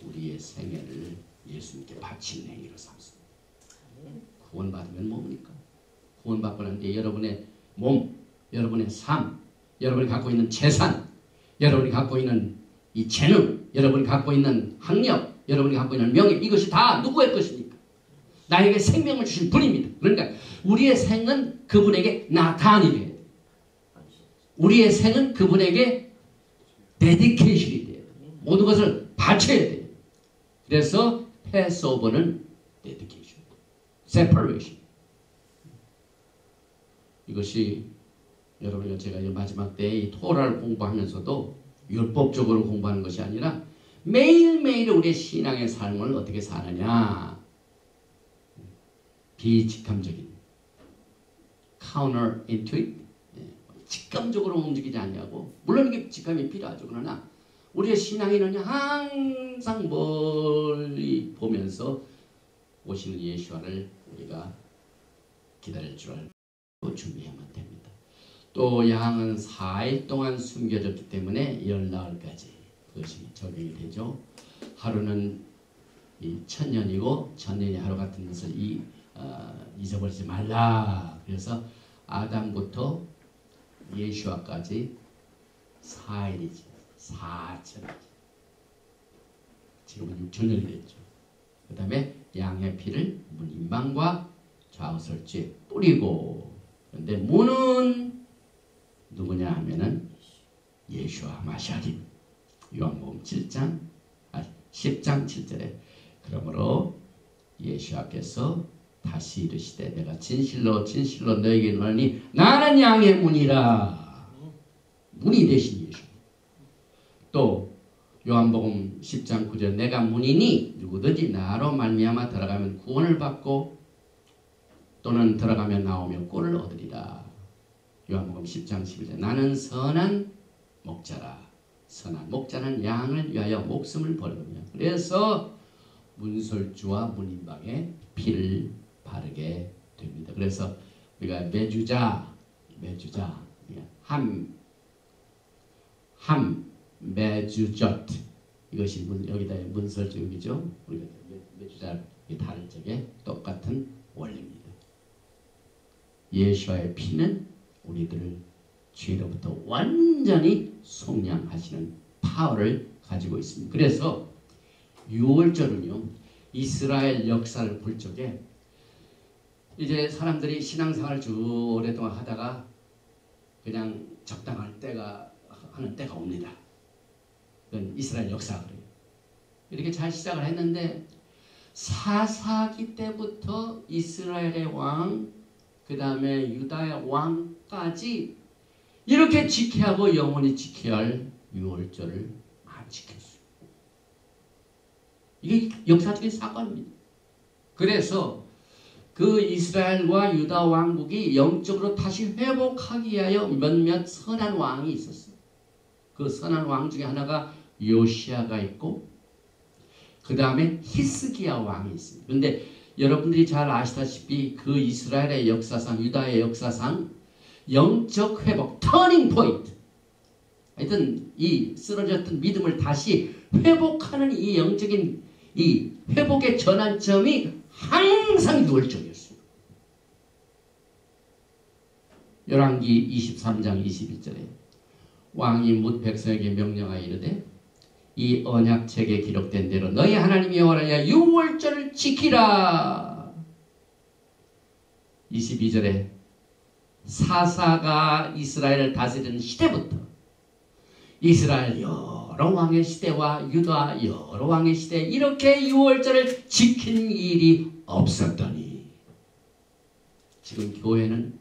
우리의 생애를 예수님께 바치는 행위로 삼습니다. 구원받으면 뭡니까? 구원받고 난 뒤에 여러분의 몸, 여러분의 삶, 여러분이 갖고 있는 재산, 여러분이 갖고 있는 이 재능, 여러분이 갖고 있는 학력, 여러분이 갖고 있는 명예, 이것이 다 누구의 것입니까? 나에게 생명을 주신 분입니다. 그러니까 우리의 생은 그분에게 나타나야 돼요. 우리의 생은 그분에게 데디케이션이 돼요. 모든 것을 바쳐야 돼요. 그래서 패스오버는 데디케이션, 세퍼레이션. 이것이 여러분과 제가 마지막 때에 이 토라를 공부하면서도 율법적으로 공부하는 것이 아니라 매일매일 우리의 신앙의 삶을 어떻게 사느냐. 비직감적인 counter intuit, 직감적으로 움직이지 않냐고. 물론 이게 직감이 필요하죠. 그러나 우리의 신앙인은 항상 멀리 보면서 오시는 예수와를 우리가 기다릴 줄 알고 준비하면 됩니다. 또 양은 4일 동안 숨겨졌기 때문에 열나흘까지 그것이 적용이 되죠. 하루는 이 천년이고 천년이 하루 같은 것을 잊어버리지 말라. 그래서 아담부터 예수와까지 4일이지 4천이지. 지금은 6천년이 됐죠. 그 다음에 양의 피를 문인방과 좌우설주에 뿌리고. 그런데 문은 누구냐 하면은 예수와 마시아림. 요한복음 10장 7절에 그러므로 예수께서 다시 이르시되 내가 진실로 진실로 너에게 이르노니 나는 양의 문이라. 문이 되신 예수. 또 요한복음 10장 9절 내가 문이니 누구든지 나로 말미암아 들어가면 구원을 받고 또는 들어가면 나오며 꼴을 얻으리라. 요한복음 10장 11절 나는 선한 목자라. 선한 목자는 양을 위하여 목숨을 버리며. 그래서 문설주와 문인방에 피를 바르게 됩니다. 그래서 우리가 매주자 함 매주젓 이것이 여기다 문설주 여기죠. 우리가 매주자 다를 적에 똑같은 원리입니다. 예수와의 피는 우리들을 죄로부터 완전히 속량하시는 파워를 가지고 있습니다. 그래서 6월절은요 이스라엘 역사를 볼 적에 이제 사람들이 신앙생활을 쭉 오랫동안 하다가 그냥 적당할 때가 하는 때가 옵니다. 그건 이스라엘 역사가 그래요. 이렇게 잘 시작을 했는데 사사기 때부터 이스라엘의 왕, 그 다음에 유다의 왕까지 이렇게 지켜야 하고 영원히 지켜야 할 6월절을 안 지켰어요. 이게 역사적인 사건입니다. 그래서 그 이스라엘과 유다 왕국이 영적으로 다시 회복하기 위하여 몇몇 선한 왕이 있었어요. 그 선한 왕 중에 하나가 요시아가 있고 그 다음에 히스기야 왕이 있습니다. 그런데 여러분들이 잘 아시다시피 그 이스라엘의 역사상, 유다의 역사상 영적 회복, 터닝 포인트. 하여튼 이 쓰러졌던 믿음을 다시 회복하는 이 영적인 이 회복의 전환점이 항상 유월절이었어요. 열왕기 23장 21절에 왕이 뭇 백성에게 명령하여 이르되 이 언약책에 기록된 대로 너희 하나님 여호와를 위하여 유월절을 지키라. 22절에 사사가 이스라엘을 다스리는 시대부터 이스라엘 여러 왕의 시대와 유다 여러 왕의 시대 이렇게 유월절을 지킨 일이 없었더니 지금 교회는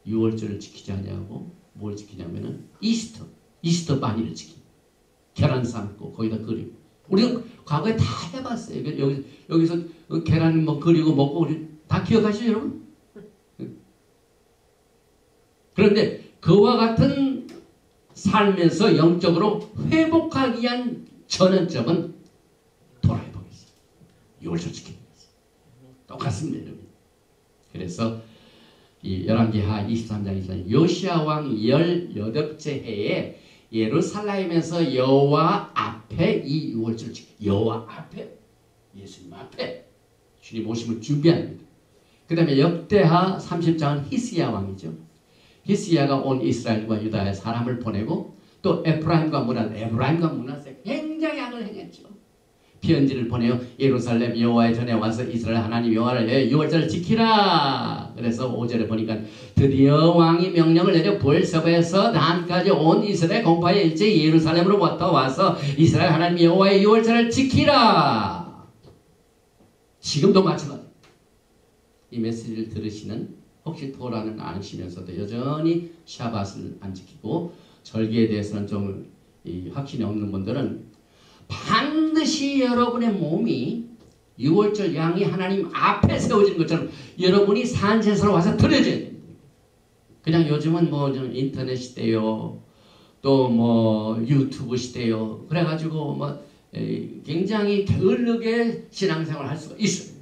유월절을 지키지 않냐고 뭘 지키냐면은 이스터 바니를 지킵니다. 계란 삶고 거기다 그리고 우리가 과거에 다 해봤어요. 여기서 계란 뭐 그리고 먹고 우리 다 기억하시죠 여러분? 그런데 그와 같은 삶에서 영적으로 회복하기 위한 전환점은 돌아해보겠어요. 유월절 지키는 거죠. 똑같습니다 여러분. 그래서 이 열왕기하 23장 24절 요시야 왕 18째 해에 예루살렘에서 여호와 앞에 이 유월절을 지켜요. 여호와 앞에 예수님 앞에 주님 오심을 준비합니다. 그 다음에 역대하 30장은 히스기야 왕이죠. 히스기야가 온 이스라엘과 유다에 사람을 보내고 또 에프라임과 므낫세 굉장히 악을 행했죠. 편지를 보내요. 예루살렘 여호와의 전에 와서 이스라엘 하나님 여호와를 유월절을 지키라. 그래서 5절에 보니까 드디어 왕이 명령을 내려 벌서부에서 단까지 온 이스라엘 공파에 일제히 예루살렘으로부터 와서 이스라엘 하나님 여호와의 유월절을 지키라. 지금도 마찬가지. 이 메시지를 들으시는 혹시 토라는 아시면서도 여전히 샤밧을 안 지키고 절기에 대해서는 좀 확신이 없는 분들은 반드시 여러분의 몸이 유월절 양이 하나님 앞에 세워지는 것처럼 여러분이 산제사로 와서 드려져야 됩니다. 그냥 요즘은 뭐 인터넷 시대요, 또 뭐 유튜브 시대요. 그래가지고 뭐 굉장히 게을르게 신앙생활을 할 수가 있어요.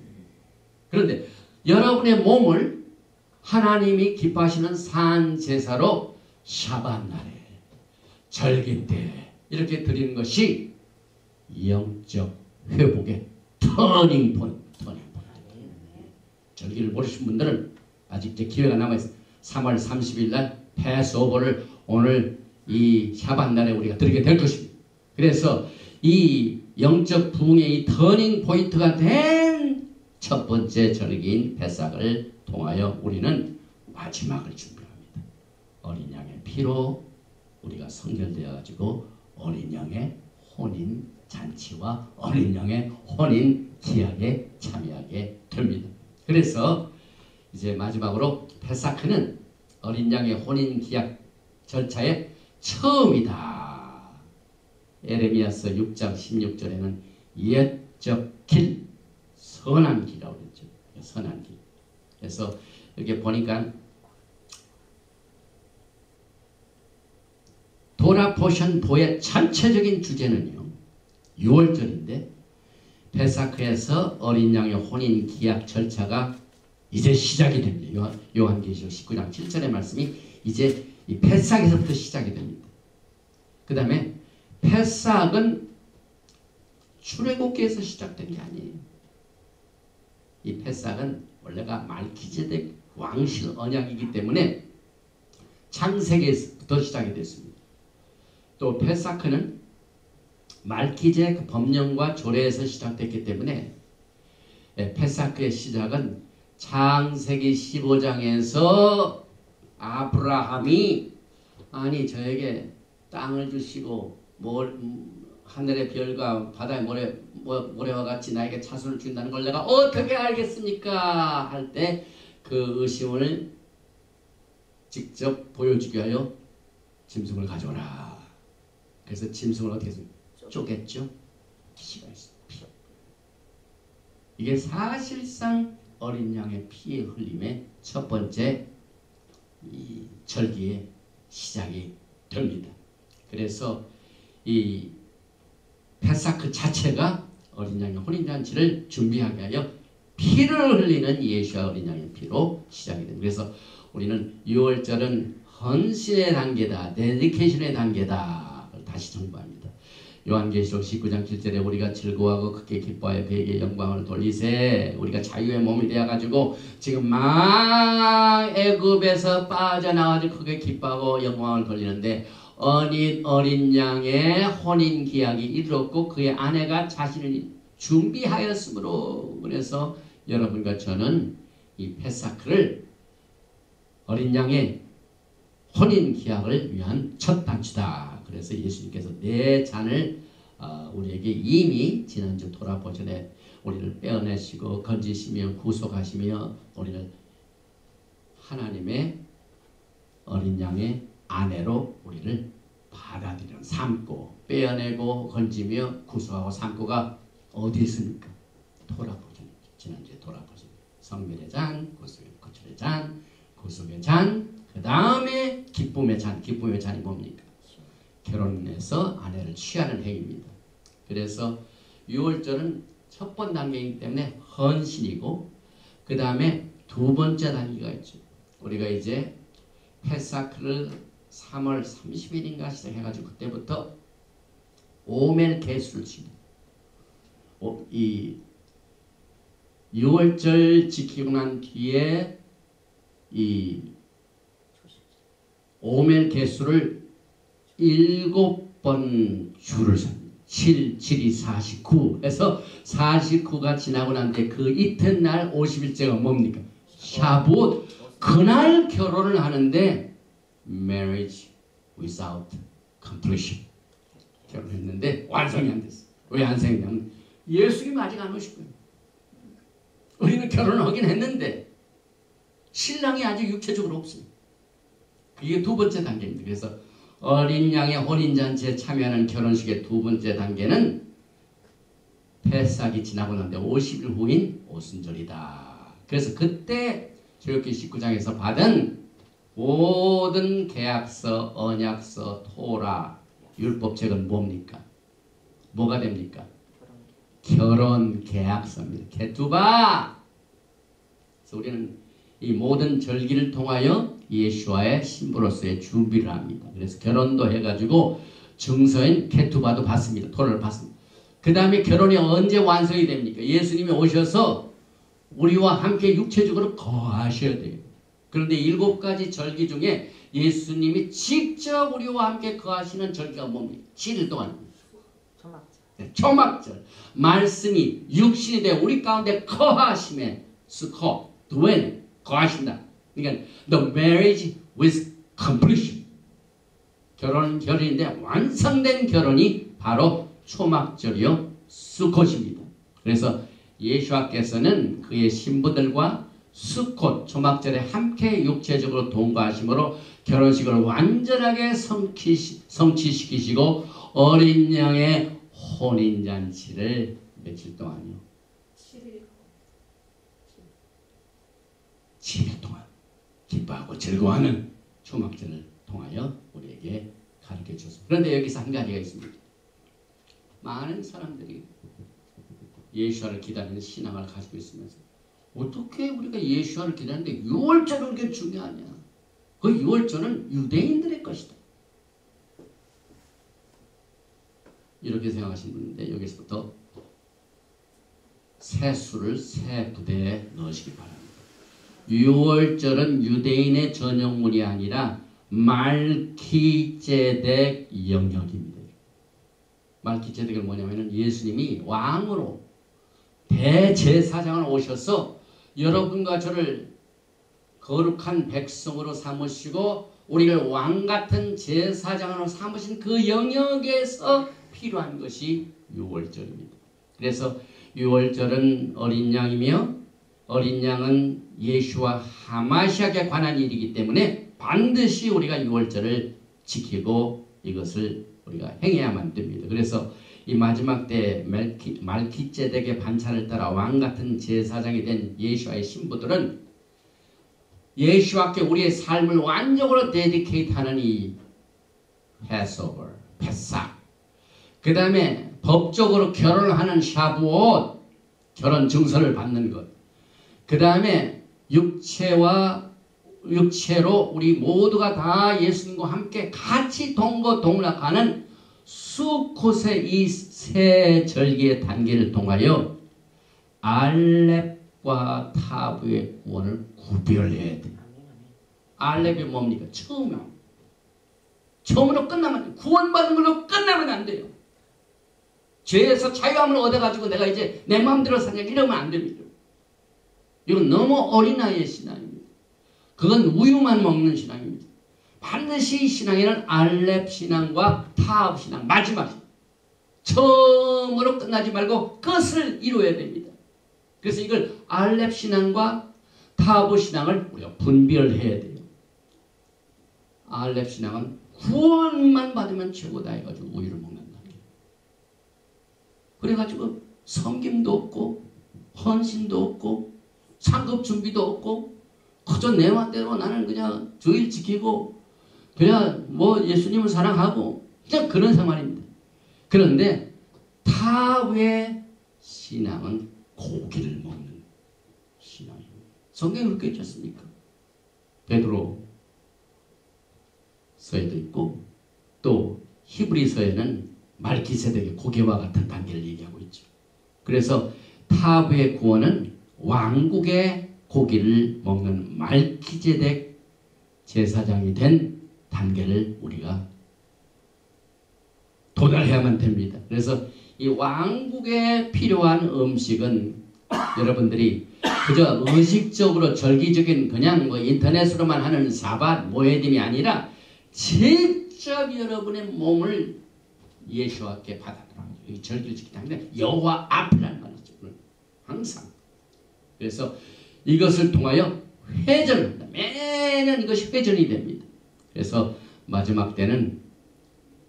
그런데 여러분의 몸을 하나님이 기뻐하시는 산제사로 샤밧날에 절기 때 이렇게 드리는 것이 영적 회복의 터닝 포인트. 절기를 모르신 분들은 아직 이제 기회가 남아있어요. 3월 30일 날 패스오버를 오늘 이 샤밧날에 우리가 드리게 될 것입니다. 그래서 이 영적 부흥의 이 터닝 포인트가 된 첫 번째 절기인 패삭을 통하여 우리는 마지막을 준비합니다. 어린 양의 피로 우리가 성결되어 가지고 어린 양의 혼인 잔치와 어린 양의 혼인 기약에 참여하게 됩니다. 그래서 이제 마지막으로 패사크는 어린 양의 혼인 기약 절차의 처음이다. 에레미야서 6장 16절에는 옛적 길, 선한 길이라고 그랬죠. 선한 길. 그래서 이렇게 보니까 도라포션보의 전체적인 주제는요. 6월절인데 페사크에서 어린 양의 혼인 기약 절차가 이제 시작이 됩니다. 요한계시록 19장 7절의 말씀이 이제 이 페삭에서부터 시작이 됩니다. 그 다음에 페삭은 출애굽기에서 시작된 게 아니에요. 이 페삭은 원래가 말기제덱 왕실 언약이기 때문에 창세기에서부터 시작이 됐습니다. 또 페사크는 말기제덱 법령과 조례에서 시작됐기 때문에 페사크의 시작은 창세기 15장에서 아브라함이 아니 저에게 땅을 주시고 하늘의 별과 바다의 모래와 같이 나에게 자손을 준다는 걸 내가 어떻게 알겠습니까? 할 때 그 의심을 직접 보여주기 위하여 짐승을 가져오라. 그래서 짐승을 어떻게 했습니까? 쪼갰죠? 피가 있습니다. 이게 사실상 어린 양의 피의 흘림의 첫 번째 이 절기의 시작이 됩니다. 그래서 이 페사크 자체가 어린 양의 혼인잔치를 준비하게 하여 피를 흘리는 예수와 어린 양의 피로 시작이 됩니다. 그래서 우리는 6월절은 헌신의 단계다, 데디케이션의 단계다 다시 정부합니다. 요한계시록 19장 7절에 우리가 즐거워하고 크게 기뻐하여 그에게 영광을 돌리세. 우리가 자유의 몸이 되어가지고 지금 막 애굽에서 빠져나와서 크게 기뻐하고 영광을 돌리는데 어린 양의 혼인 기약이 이르렀고 그의 아내가 자신을 준비하였으므로 그래서 여러분과 저는 이 페사크를 어린 양의 혼인 기약을 위한 첫 단추다. 그래서 예수님께서 내 잔을 우리에게 이미 지난주 돌아보전에 우리를 빼어내시고 건지시며 구속하시며 우리를 하나님의 어린 양의 아내로 우리를 받아들이는 삼고 빼어내고 건지며 구속하고 삼고가 어디 있습니까? 돌아보전. 지난주에 돌아보전. 성결의 잔, 구속의 잔, 구속의 잔, 그 다음에 기쁨의 잔. 기쁨의 잔이 뭡니까? 결혼해서 아내를 취하는 행위입니다. 그래서 6월절은 첫 번 단계이기 때문에 헌신이고 그 다음에 두 번째 단계가 있죠. 우리가 이제 페사크를 3월 30일인가 시작해가지고 그때부터 오멜 개수를 칩니다. 이 6월절 지키고 난 뒤에 이 오멜 개수를 7번 줄을 섭니다. 7, 7이 49 해서 49가 지나고 난 뒤에 그 이튿날 50일째가 뭡니까? 샤봇. 그날 결혼을 하는데 marriage without completion. 결혼했는데 완성이 안 됐어요. 왜 안 생겼냐면 예수님 아직 안 오실 거예요. 우리는 결혼하긴 했는데 신랑이 아직 육체적으로 없어요. 그게 두 번째 단계입니다. 그래서 어린 양의 혼인잔치에 참여하는 결혼식의 두 번째 단계는 패삭이 지나고 난 뒤에 50일 후인 오순절이다. 그래서 그때 출애굽기 19장에서 받은 모든 계약서, 언약서, 토라, 율법책은 뭡니까? 뭐가 됩니까? 결혼 계약서입니다. 케투바. 그래서 우리는 이 모든 절기를 통하여 예수와의 신부로서의 준비를 합니다. 그래서 결혼도 해가지고 증서인 케투바도 받습니다. 토라를 받습니다. 그 다음에 결혼이 언제 완성이 됩니까? 예수님이 오셔서 우리와 함께 육체적으로 거하셔야 돼요. 그런데 7가지 절기 중에 예수님이 직접 우리와 함께 거하시는 절기가 뭡니까? 7일 동안. 초막절. 말씀이 육신이 되어 우리 가운데 거하심에 스코, 드웨네, 거하신다. 그러니까 the marriage with completion. 결혼인데 완성된 결혼이 바로 초막절이요 수콧입니다. 그래서 예수께서는 그의 신부들과 수콧 초막절에 함께 육체적으로 동거하심으로 결혼식을 완전하게 성취시키시고 어린 양의 혼인잔치를 며칠 동안요? 7일 동안 기뻐하고 즐거워하는 초막절을 통하여 우리에게 가르쳐 주셨습니다. 그런데 여기서 한 가지가 있습니다. 많은 사람들이 예수와를 기다리는 신앙을 가지고 있으면서 어떻게 우리가 예수와를 기다리는데 6월절은 그게 중요하냐? 그 6월절은 유대인들의 것이다. 이렇게 생각하시는 분인데 여기서부터 새 수를 새 부대에 넣으시기 바랍니다. 6월절은 유대인의 전용문이 아니라 말키제덱 영역입니다. 말키제덱은 뭐냐면은 예수님이 왕으로 대제사장으로 오셔서 여러분과 저를 거룩한 백성으로 삼으시고 우리를 왕같은 제사장으로 삼으신 그 영역에서 필요한 것이 6월절입니다. 그래서 6월절은 어린 양이며 어린 양은 예수와 하마시아에 관한 일이기 때문에 반드시 우리가 6월절을 지키고 이것을 우리가 행해야만 됩니다. 그래서 이 마지막 때 말키제덱의 반찬을 따라 왕같은 제사장이 된 예수와의 신부들은 예수와께 우리의 삶을 완전으로 데디케이트하는 이 패스오버, 패삭, 그 다음에 법적으로 결혼을 하는 샤부옷, 결혼 증서를 받는 것. 그 다음에 육체로 우리 모두가 다 예수님과 함께 같이 동거동락하는 수콧의 이 세 절기의 단계를 통하여 알렙과 타브의 구원을 구별해야 돼요. 알렙이 뭡니까? 처음으로 끝나면, 구원받은 걸로 끝나면 안 돼요. 죄에서 자유함을 얻어가지고 내가 이제 내 마음대로 사냐 이러면 안 됩니다. 이건 너무 어린아이의 신앙입니다. 그건 우유만 먹는 신앙입니다. 반드시 신앙에는 알렙 신앙과 타합 신앙, 마지막 신앙. 처음으로 끝나지 말고 끝을 이루어야 됩니다. 그래서 이걸 알렙 신앙과 타합 신앙을 우리가 분별해야 돼요. 알렙 신앙은 구원만 받으면 최고다 해가지고 우유를 먹는다. 그래가지고 섬김도 없고 헌신도 없고 상급 준비도 없고 그저 내 맘대로 나는 그냥 주일 지키고 그냥 뭐 예수님을 사랑하고 그냥 그런 생활입니다. 그런데 타외 신앙은 고기를 먹는 신앙입니다. 성경에 그렇게 있지 않습니까? 베드로 서에도 있고 또 히브리서에는 말기세덱의 고기와 같은 단계를 얘기하고 있죠. 그래서 타브의 구원은 왕국의 고기를 먹는 말기세덱 제사장이 된 단계를 우리가 도달해야만 됩니다. 그래서 이 왕국에 필요한 음식은 여러분들이 그저 의식적으로 절기적인 그냥 뭐 인터넷으로만 하는 사밧 모헤딤이 아니라 직접 여러분의 몸을 예수와께 받아들여요. 이 절기를 지키다 하는데 여호와 앞이라는 말이죠. 항상. 그래서 이것을 통하여 회전을 합니다. 매년 이것이 회전이 됩니다. 그래서 마지막 때는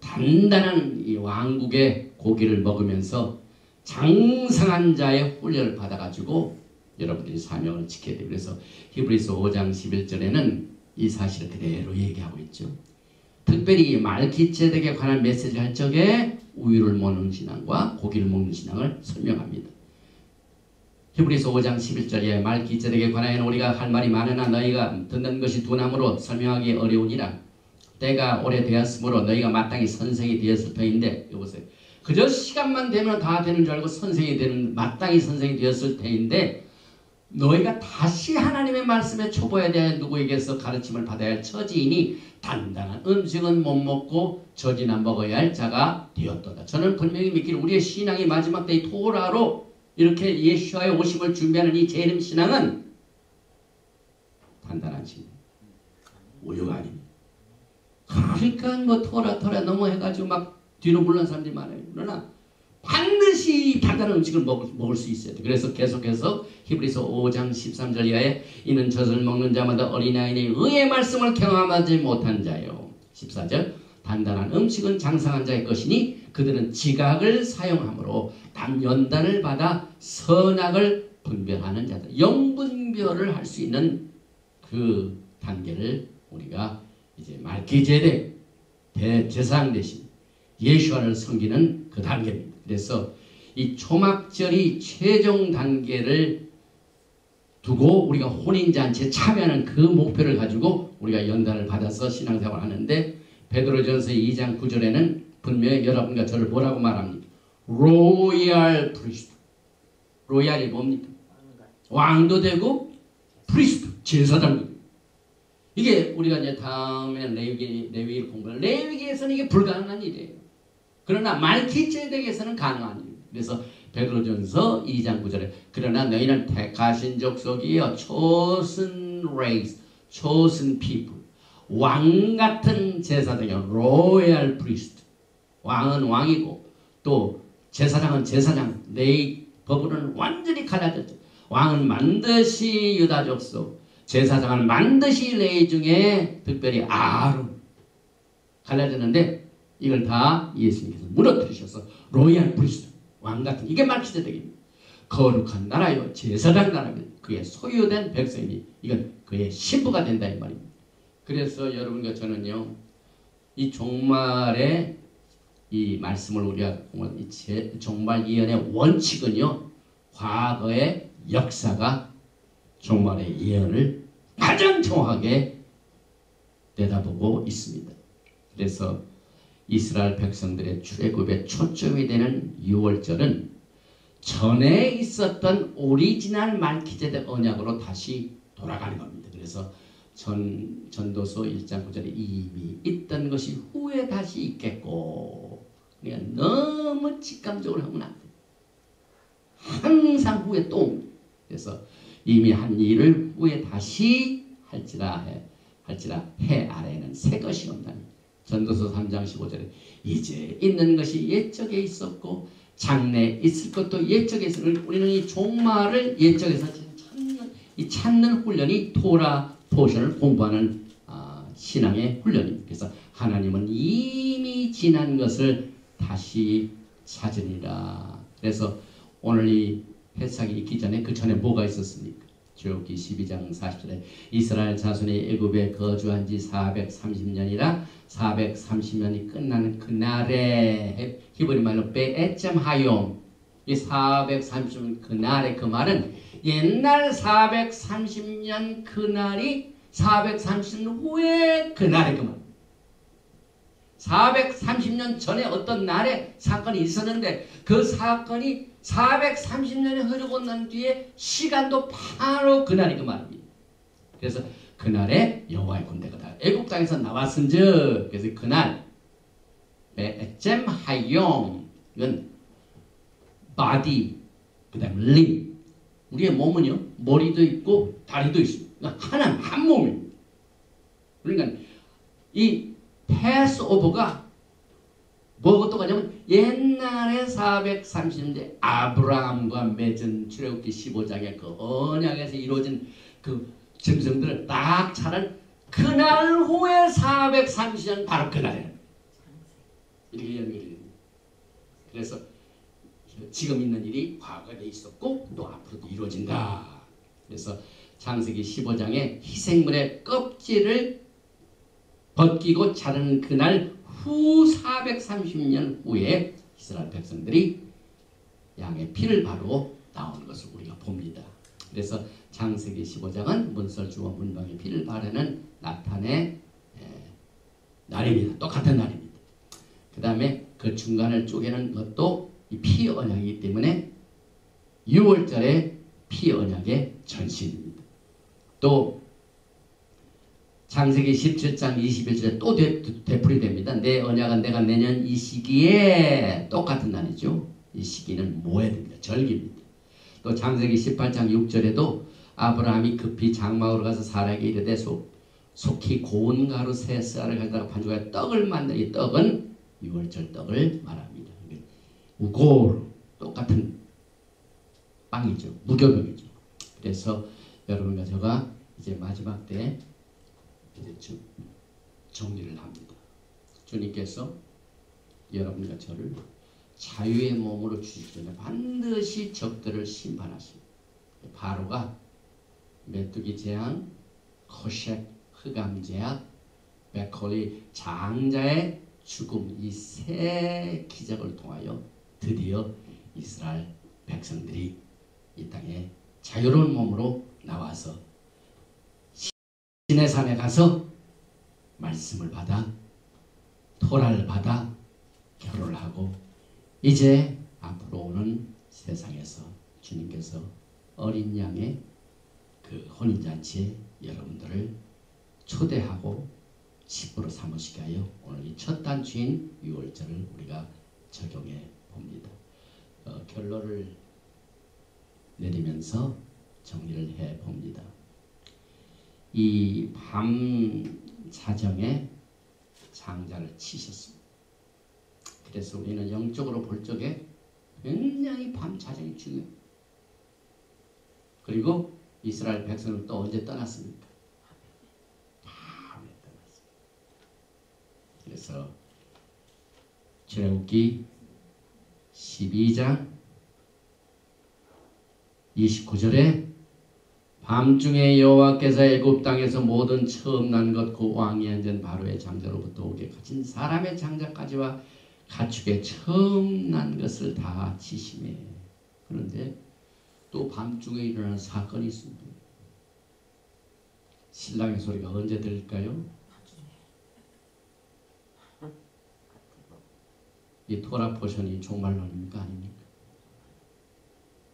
단단한 이 왕국의 고기를 먹으면서 장성한 자의 훈련을 받아가지고 여러분들이 사명을 지켜야 돼요. 그래서 히브리서 5장 11절에는 이 사실을 그대로 얘기하고 있죠. 특별히 말기세덱에 관한 메시지를 할 적에 우유를 먹는 신앙과 고기를 먹는 신앙을 설명합니다. 히브리서 5장 11절에 말기세덱에 관하여는 우리가 할 말이 많으나 너희가 듣는 것이 둔함으로 설명하기 어려우니라. 때가 오래되었으므로 너희가 마땅히 선생이 되었을 터인데, 여보세요. 그저 시간만 되면 다 되는 줄 알고 선생이 되는, 마땅히 선생이 되었을 터인데, 너희가 다시 하나님의 말씀에 초보해야 될 누구에게서 가르침을 받아야 할 처지이니 단단한 음식은 못 먹고 젖이나 먹어야 할 자가 되었도다. 저는 분명히 믿기를 우리의 신앙이 마지막 때 이 토라로 이렇게 예수와의 오심을 준비하는 이 재림 신앙은 단단한 신앙, 우유가 아닙니다. 그러니까 뭐 토라 넘어해가지고 막 뒤로 물러난 사람들이 많아요. 그러나 반드시 단단한 음식을 먹을 수 있어야 돼. 그래서 계속해서 히브리서 5장 13절 이하에 이는 젖을 먹는 자마다 어린아이니 의의 말씀을 경험하지 못한 자요. 14절 단단한 음식은 장성한 자의 것이니 그들은 지각을 사용하므로 연단을 받아 선악을 분별하는 자들. 영분별을 할 수 있는 그 단계를 우리가 이제 말기세덱 대제사장 대신 예수와를 섬기는 그 단계입니다. 그래서 이 초막절이 최종 단계를 두고 우리가 혼인잔치에 참여하는 그 목표를 가지고 우리가 연단을 받아서 신앙생활을 하는데 베드로전서 2장 9절에는 분명히 여러분과 저를 뭐라고 말합니까? 로얄 프리스트. 로얄이 뭡니까? 왕도 되고 프리스트, 제사장도. 이게 우리가 이제 다음에 레위기 공부할 레위기에서는 이게 불가능한 일이에요. 그러나 말기세덱에서는 가능한 일이에요. 그래서 베드로전서 2장 9절에 그러나 너희는 택하신 족속이여 chosen race, chosen people. 왕 같은 제사장이요. 로얄 프리스트. 왕은 왕이고 또 제사장은 제사장. 내 법으로는 완전히 갈라졌죠. 왕은 반드시 유다 족속. 제사장은 반드시 레위 중에 특별히 아론. 갈라졌는데 이걸 다 예수님께서 무너뜨리셔서 로얄 프리스트. 왕 같은 이게 말기세덱입니다. 거룩한 나라요. 제사장 나라면 그의 소유된 백성이니 이건 그의 신부가 된다 이 말입니다. 그래서 여러분과 저는요. 이 종말에 이 말씀을 우리가 보면 종말 예언의 원칙은요, 과거의 역사가 종말의 예언을 가장 정확하게 내다보고 있습니다. 그래서 이스라엘 백성들의 출애굽의 초점이 되는 6월절은 전에 있었던 오리지널 말키제덱 언약으로 다시 돌아가는 겁니다. 그래서 전도서 1장 9절에 이미 있던 것이 후에 다시 있겠고, 그러니까 너무 직감적으로 하면 안 돼요. 항상 후에 또, 그래서 이미 한 일을 후에 다시 할지라 해 아래에는 새 것이 온다니. 전도서 3장 15절에 이제 있는 것이 옛적에 있었고 장래 있을 것도 옛적에 있었고, 우리는 이 종말을 옛적에서 찾는 훈련이 토라 포션을 공부하는 신앙의 훈련입니다. 그래서 하나님은 이미 지난 것을 다시 찾으리라. 그래서 오늘 이 회사기 있기 전에 그 전에 뭐가 있었습니까? 출애굽기 12장 40절에 이스라엘 자손이 애굽에 거주한 지 430년이라 430년이 끝나는 그날에, 히브리 말로 베에점 하욤, 이 430년 그날에, 그 말은 옛날 430년 그날이 430년 후에 그날에 그 말. 430년 전에 어떤 날에 사건이 있었는데 그 사건이 430년이 흐르고 난 뒤에 시간도 바로 그날이 그 말입니다. 그래서 그날에 여호와의 군대가 다 애굽 땅에서 나왔은즉, 그래서 그날 베에점 하욤, 이건 바디, 그 다음 림, 우리의 몸은요 머리도 있고 다리도 있습니다. 하나는 한 몸입니다. 그러니까 이 패스오버가 뭐가 또 가냐면 옛날에 430년대 아브라함과 맺은 출애굽기 15장의 그 언약에서 이루어진 그 짐승들을 딱 차는 그날 후에 430년 바로 그날이에요. 이렇게 연결이 됩니다. 그래서 지금 있는 일이 과거에 있었고 또 앞으로도 이루어진다. 그래서 창세기 15장에 희생물의 껍질을 벗기고 자르는 그날 후 430년 후에 이스라엘 백성들이 양의 피를 바르고 나오는 것을 우리가 봅니다. 그래서 창세기 15장은 문설주와 문방의 피를 바르는 나탄의 날입니다. 똑같은 날입니다. 그 다음에 그 중간을 쪼개는 것도 이 피 언약이기 때문에 6월절에 피 언약의 전신입니다. 또 창세기 17장 21절에 또 되풀이 됩니다. 내 언약은 내가 내년 이 시기에, 똑같은 날이죠. 이 시기는 모해입니다. 절기입니다. 또 창세기 18장 6절에도 아브라함이 급히 장막으로 가서 사라에게 이르되 속히 고운 가루 세 쌀을 가져다가 반죽하여 떡을 만들, 이 떡은 6월절 떡을 말합니다. 우골, 똑같은 빵이죠. 무교병이죠. 그래서 여러분과 제가 이제 마지막 때 이제 정리를 합니다. 주님께서 여러분과 저를 자유의 몸으로 주시기 전에 반드시 적들을 심판하십니다. 바로가 메뚜기 재앙, 코쉑 흑암 제약, 베콜리 장자의 죽음, 이 세 기적을 통하여 드디어 이스라엘 백성들이 이 땅에 자유로운 몸으로 나와서 신의 산에 가서 말씀을 받아 토라를 받아 결혼을 하고 이제 앞으로 오는 세상에서 주님께서 어린 양의 그 혼인잔치에 여러분들을 초대하고 집으로 삼으시게 하여 오늘 이 첫 단추인 6월절을 우리가 적용해 봅니다. 결론을 내리면서 정리를 해 봅니다. 이 밤 사정에 장자를 치셨습니다. 그래서 우리는 영적으로 볼 적에 굉장히 밤 사정이 중요해요. 그리고 이스라엘 백성은 또 언제 떠났습니까? 밤에 떠났습니다. 그래서 출애굽기 12장 29절에 밤중에 여호와께서 애굽 땅에서 모든 처음 난 것 그 왕이 앉은 바로의 장자로부터 오게 가진 사람의 장자까지와 가축의 처음 난 것을 다 지심해. 그런데 또 밤중에 일어나는 사건이 있습니다. 신랑의 소리가 언제 들릴까요? 이 토라 포션이 종말론입니까? 아닙니까?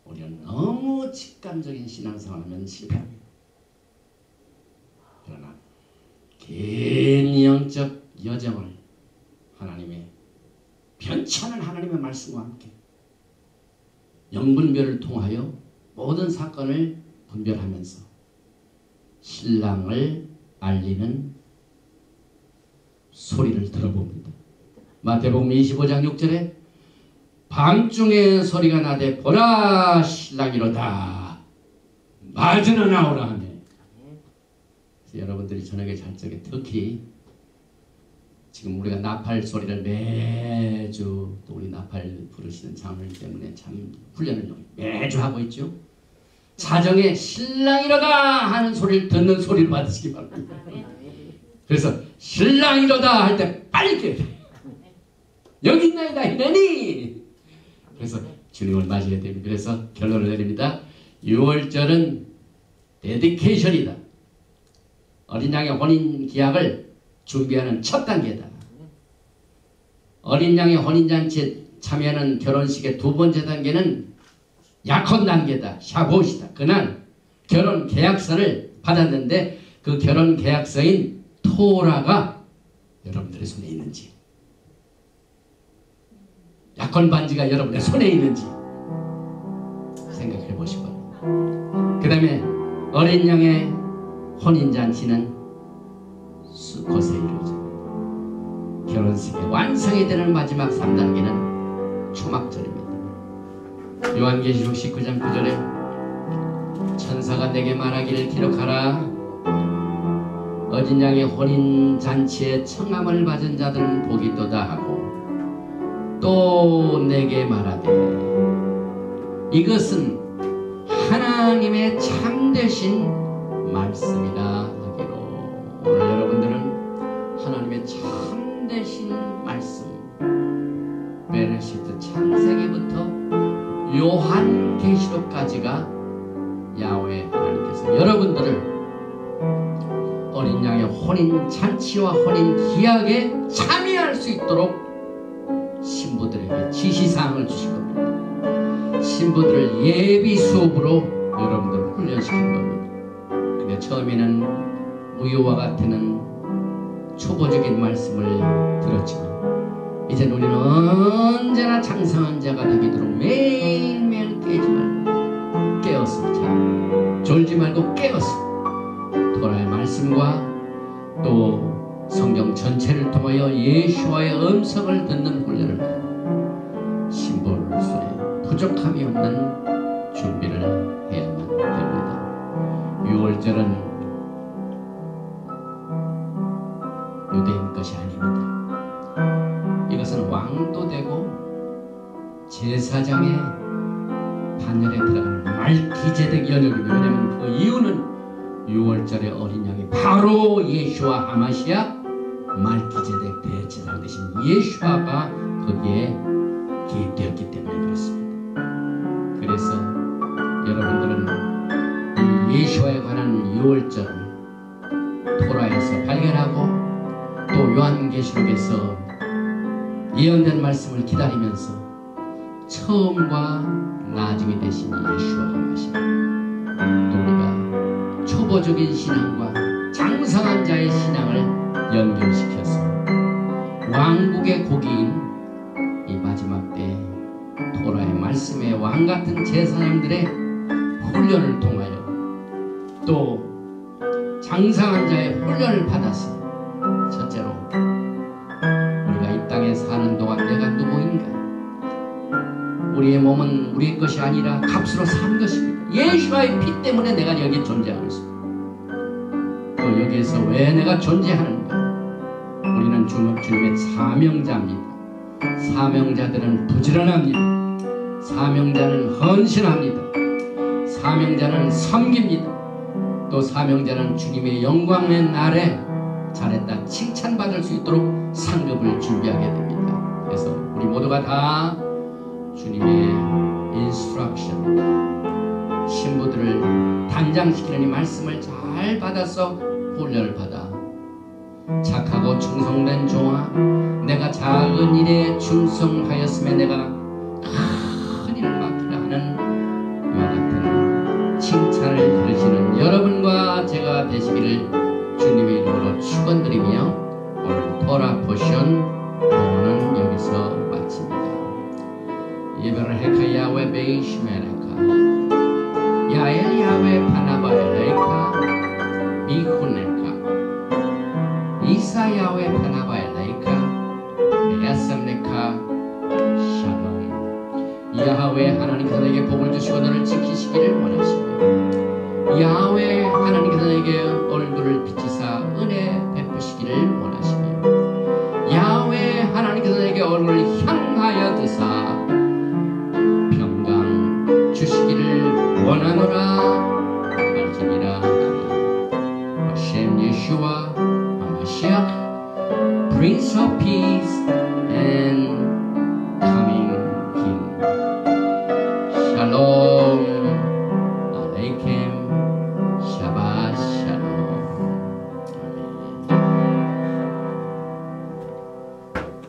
우리는 너무 직감적인 신앙생활하면 실패합니다. 그러나 긴 영적 여정을 하나님의 변치 않은 하나님의 말씀과 함께 영분별을 통하여 모든 사건을 분별하면서 신랑을 알리는 소리를 들어봅니다. 마태복음 25장 6절에 밤중에 소리가 나되 보라 신랑이로다 맞으나 나오라 하네. 그래서 여러분들이 저녁에 잘 적에 특히 지금 우리가 나팔 소리를 매주 또 우리 나팔 부르시는 장로님 때문에 참 훈련을 매주 하고 있죠. 자정에 신랑이로다 하는 소리를 듣는 소리를 받으시기 바랍니다. 그래서 신랑이로다 할 때 빨리 깨야 돼. 여기 있나이다 이러니. 그래서 주님을 맞이해야 됩니다. 그래서 결론을 내립니다. 6월절은 데디케이션이다. 어린 양의 혼인 기약을 준비하는 첫 단계다. 어린 양의 혼인잔치에 참여하는 결혼식의 두 번째 단계는 약혼 단계다. 샤봇이다. 그날 결혼 계약서를 받았는데 그 결혼 계약서인 토라가 여러분들의 손에 있는지, 약혼 반지가 여러분의 손에 있는지 생각해 보시기 바랍니다. 그 다음에 어린 양의 혼인잔치는 수컷에 이루어집니다. 결혼식의 완성이 되는 마지막 3단계는 초막절입니다. 요한계시록 19장 9절에 천사가 내게 말하기를 기록하라. 어린 양의 혼인잔치에 청함을 받은 자들은 복이 있도다 하고 또 내게 말하되 이것은 하나님의 참되신 말씀이다 하기로. 오늘 여러분들은 하나님의 참되신 말씀, 베르시트 창세기부터 요한계시록까지가 야훼 하나님께서 여러분들을 어린 양의 혼인 잔치와 혼인 기약에 참여할 수 있도록 신부들에게 지시사항을 주신 겁니다. 신부들을 예비 수업으로 여러분들을 훈련시킨 겁니다. 근데 처음에는 우유와 같은 초보적인 말씀을 들었지만 이제 우리는 언제나 장성한 자가 되도록 매일매일 깨지 말고 깨어서 졸지 말고 깨어서 토라의 말씀과 또 성경 전체를 통하여 예수와의 음성을 듣는 훈련을 하고 신부로서의 부족함이 없는 준비를 해야만 됩니다. 6월절은 유대인 것이 아닙니다. 이것은 왕도 되고 제사장의 반열에 들어가는 말기제덱 연혈입니다. 왜냐하면 그 이유는 6월절의 어린 양이 바로 예수와 하마시아 말기제덱 대제사장 대신 예수아가 거기에 개입되었기 때문에 그렇습니다. 그래서 여러분들은 예수아에 관한 6월절을 토라에서 발견하고 또 요한계시록에서 예언된 말씀을 기다리면서 처음과 나중이 되신 예수와 하마시아, 또 우리가 초보적인 신앙과 장성한 자의 신앙을 연결시켜서 왕국의 고기인 이 마지막 때 토라의 말씀의 왕같은 제사장들의 훈련을 통하여 또 장성한 자의 훈련을 받아서 첫째로 우리가 이 땅에 사는 동안 내가 누구인가, 우리의 몸은 우리의 것이 아니라 값으로 산 것입니다. 예수와의 피 때문에 내가 여기 존재하고 있습니다. 또 여기에서 왜 내가 존재하는가? 우리는 주님의 사명자입니다. 사명자들은 부지런합니다. 사명자는 헌신합니다. 사명자는 섬깁니다. 또 사명자는 주님의 영광의 날에 잘했다 칭찬받을 수 있도록 상급을 준비하게 됩니다. 그래서 우리 모두가 다 주님의 인스트럭션, 신부들을 단장시키는 이 말씀을 잘 받아서 훈련을 받아 착하고 충성된 종아, 내가 작은 일에 충성하였음에 내가 큰 일을 맡기라 하는 이와 같은 칭찬을 들으시는 여러분과 제가 되시기를 주님의 이름으로 축원드리며 오늘 토라 포션 본문은 여기서 마칩니다. 예배를 헤카 야외 베이시메레카 야엘 야외 파나바엘레이카 미훈레카 이사 야외 파나바엘레이카 메야삼레카 샬롬. 야훼 하나님께서 너에게 복을 주시고 너를 지키시기를 원하시며 야훼 하나님께서 너에게 얼굴을 비치사 은혜 베푸시기를 원하시며 야훼 하나님께서 너에게 얼굴을 향하여 드사 평강 주시기를 원하노라 할지니라. 하셈 예슈와 하마시ach Prince of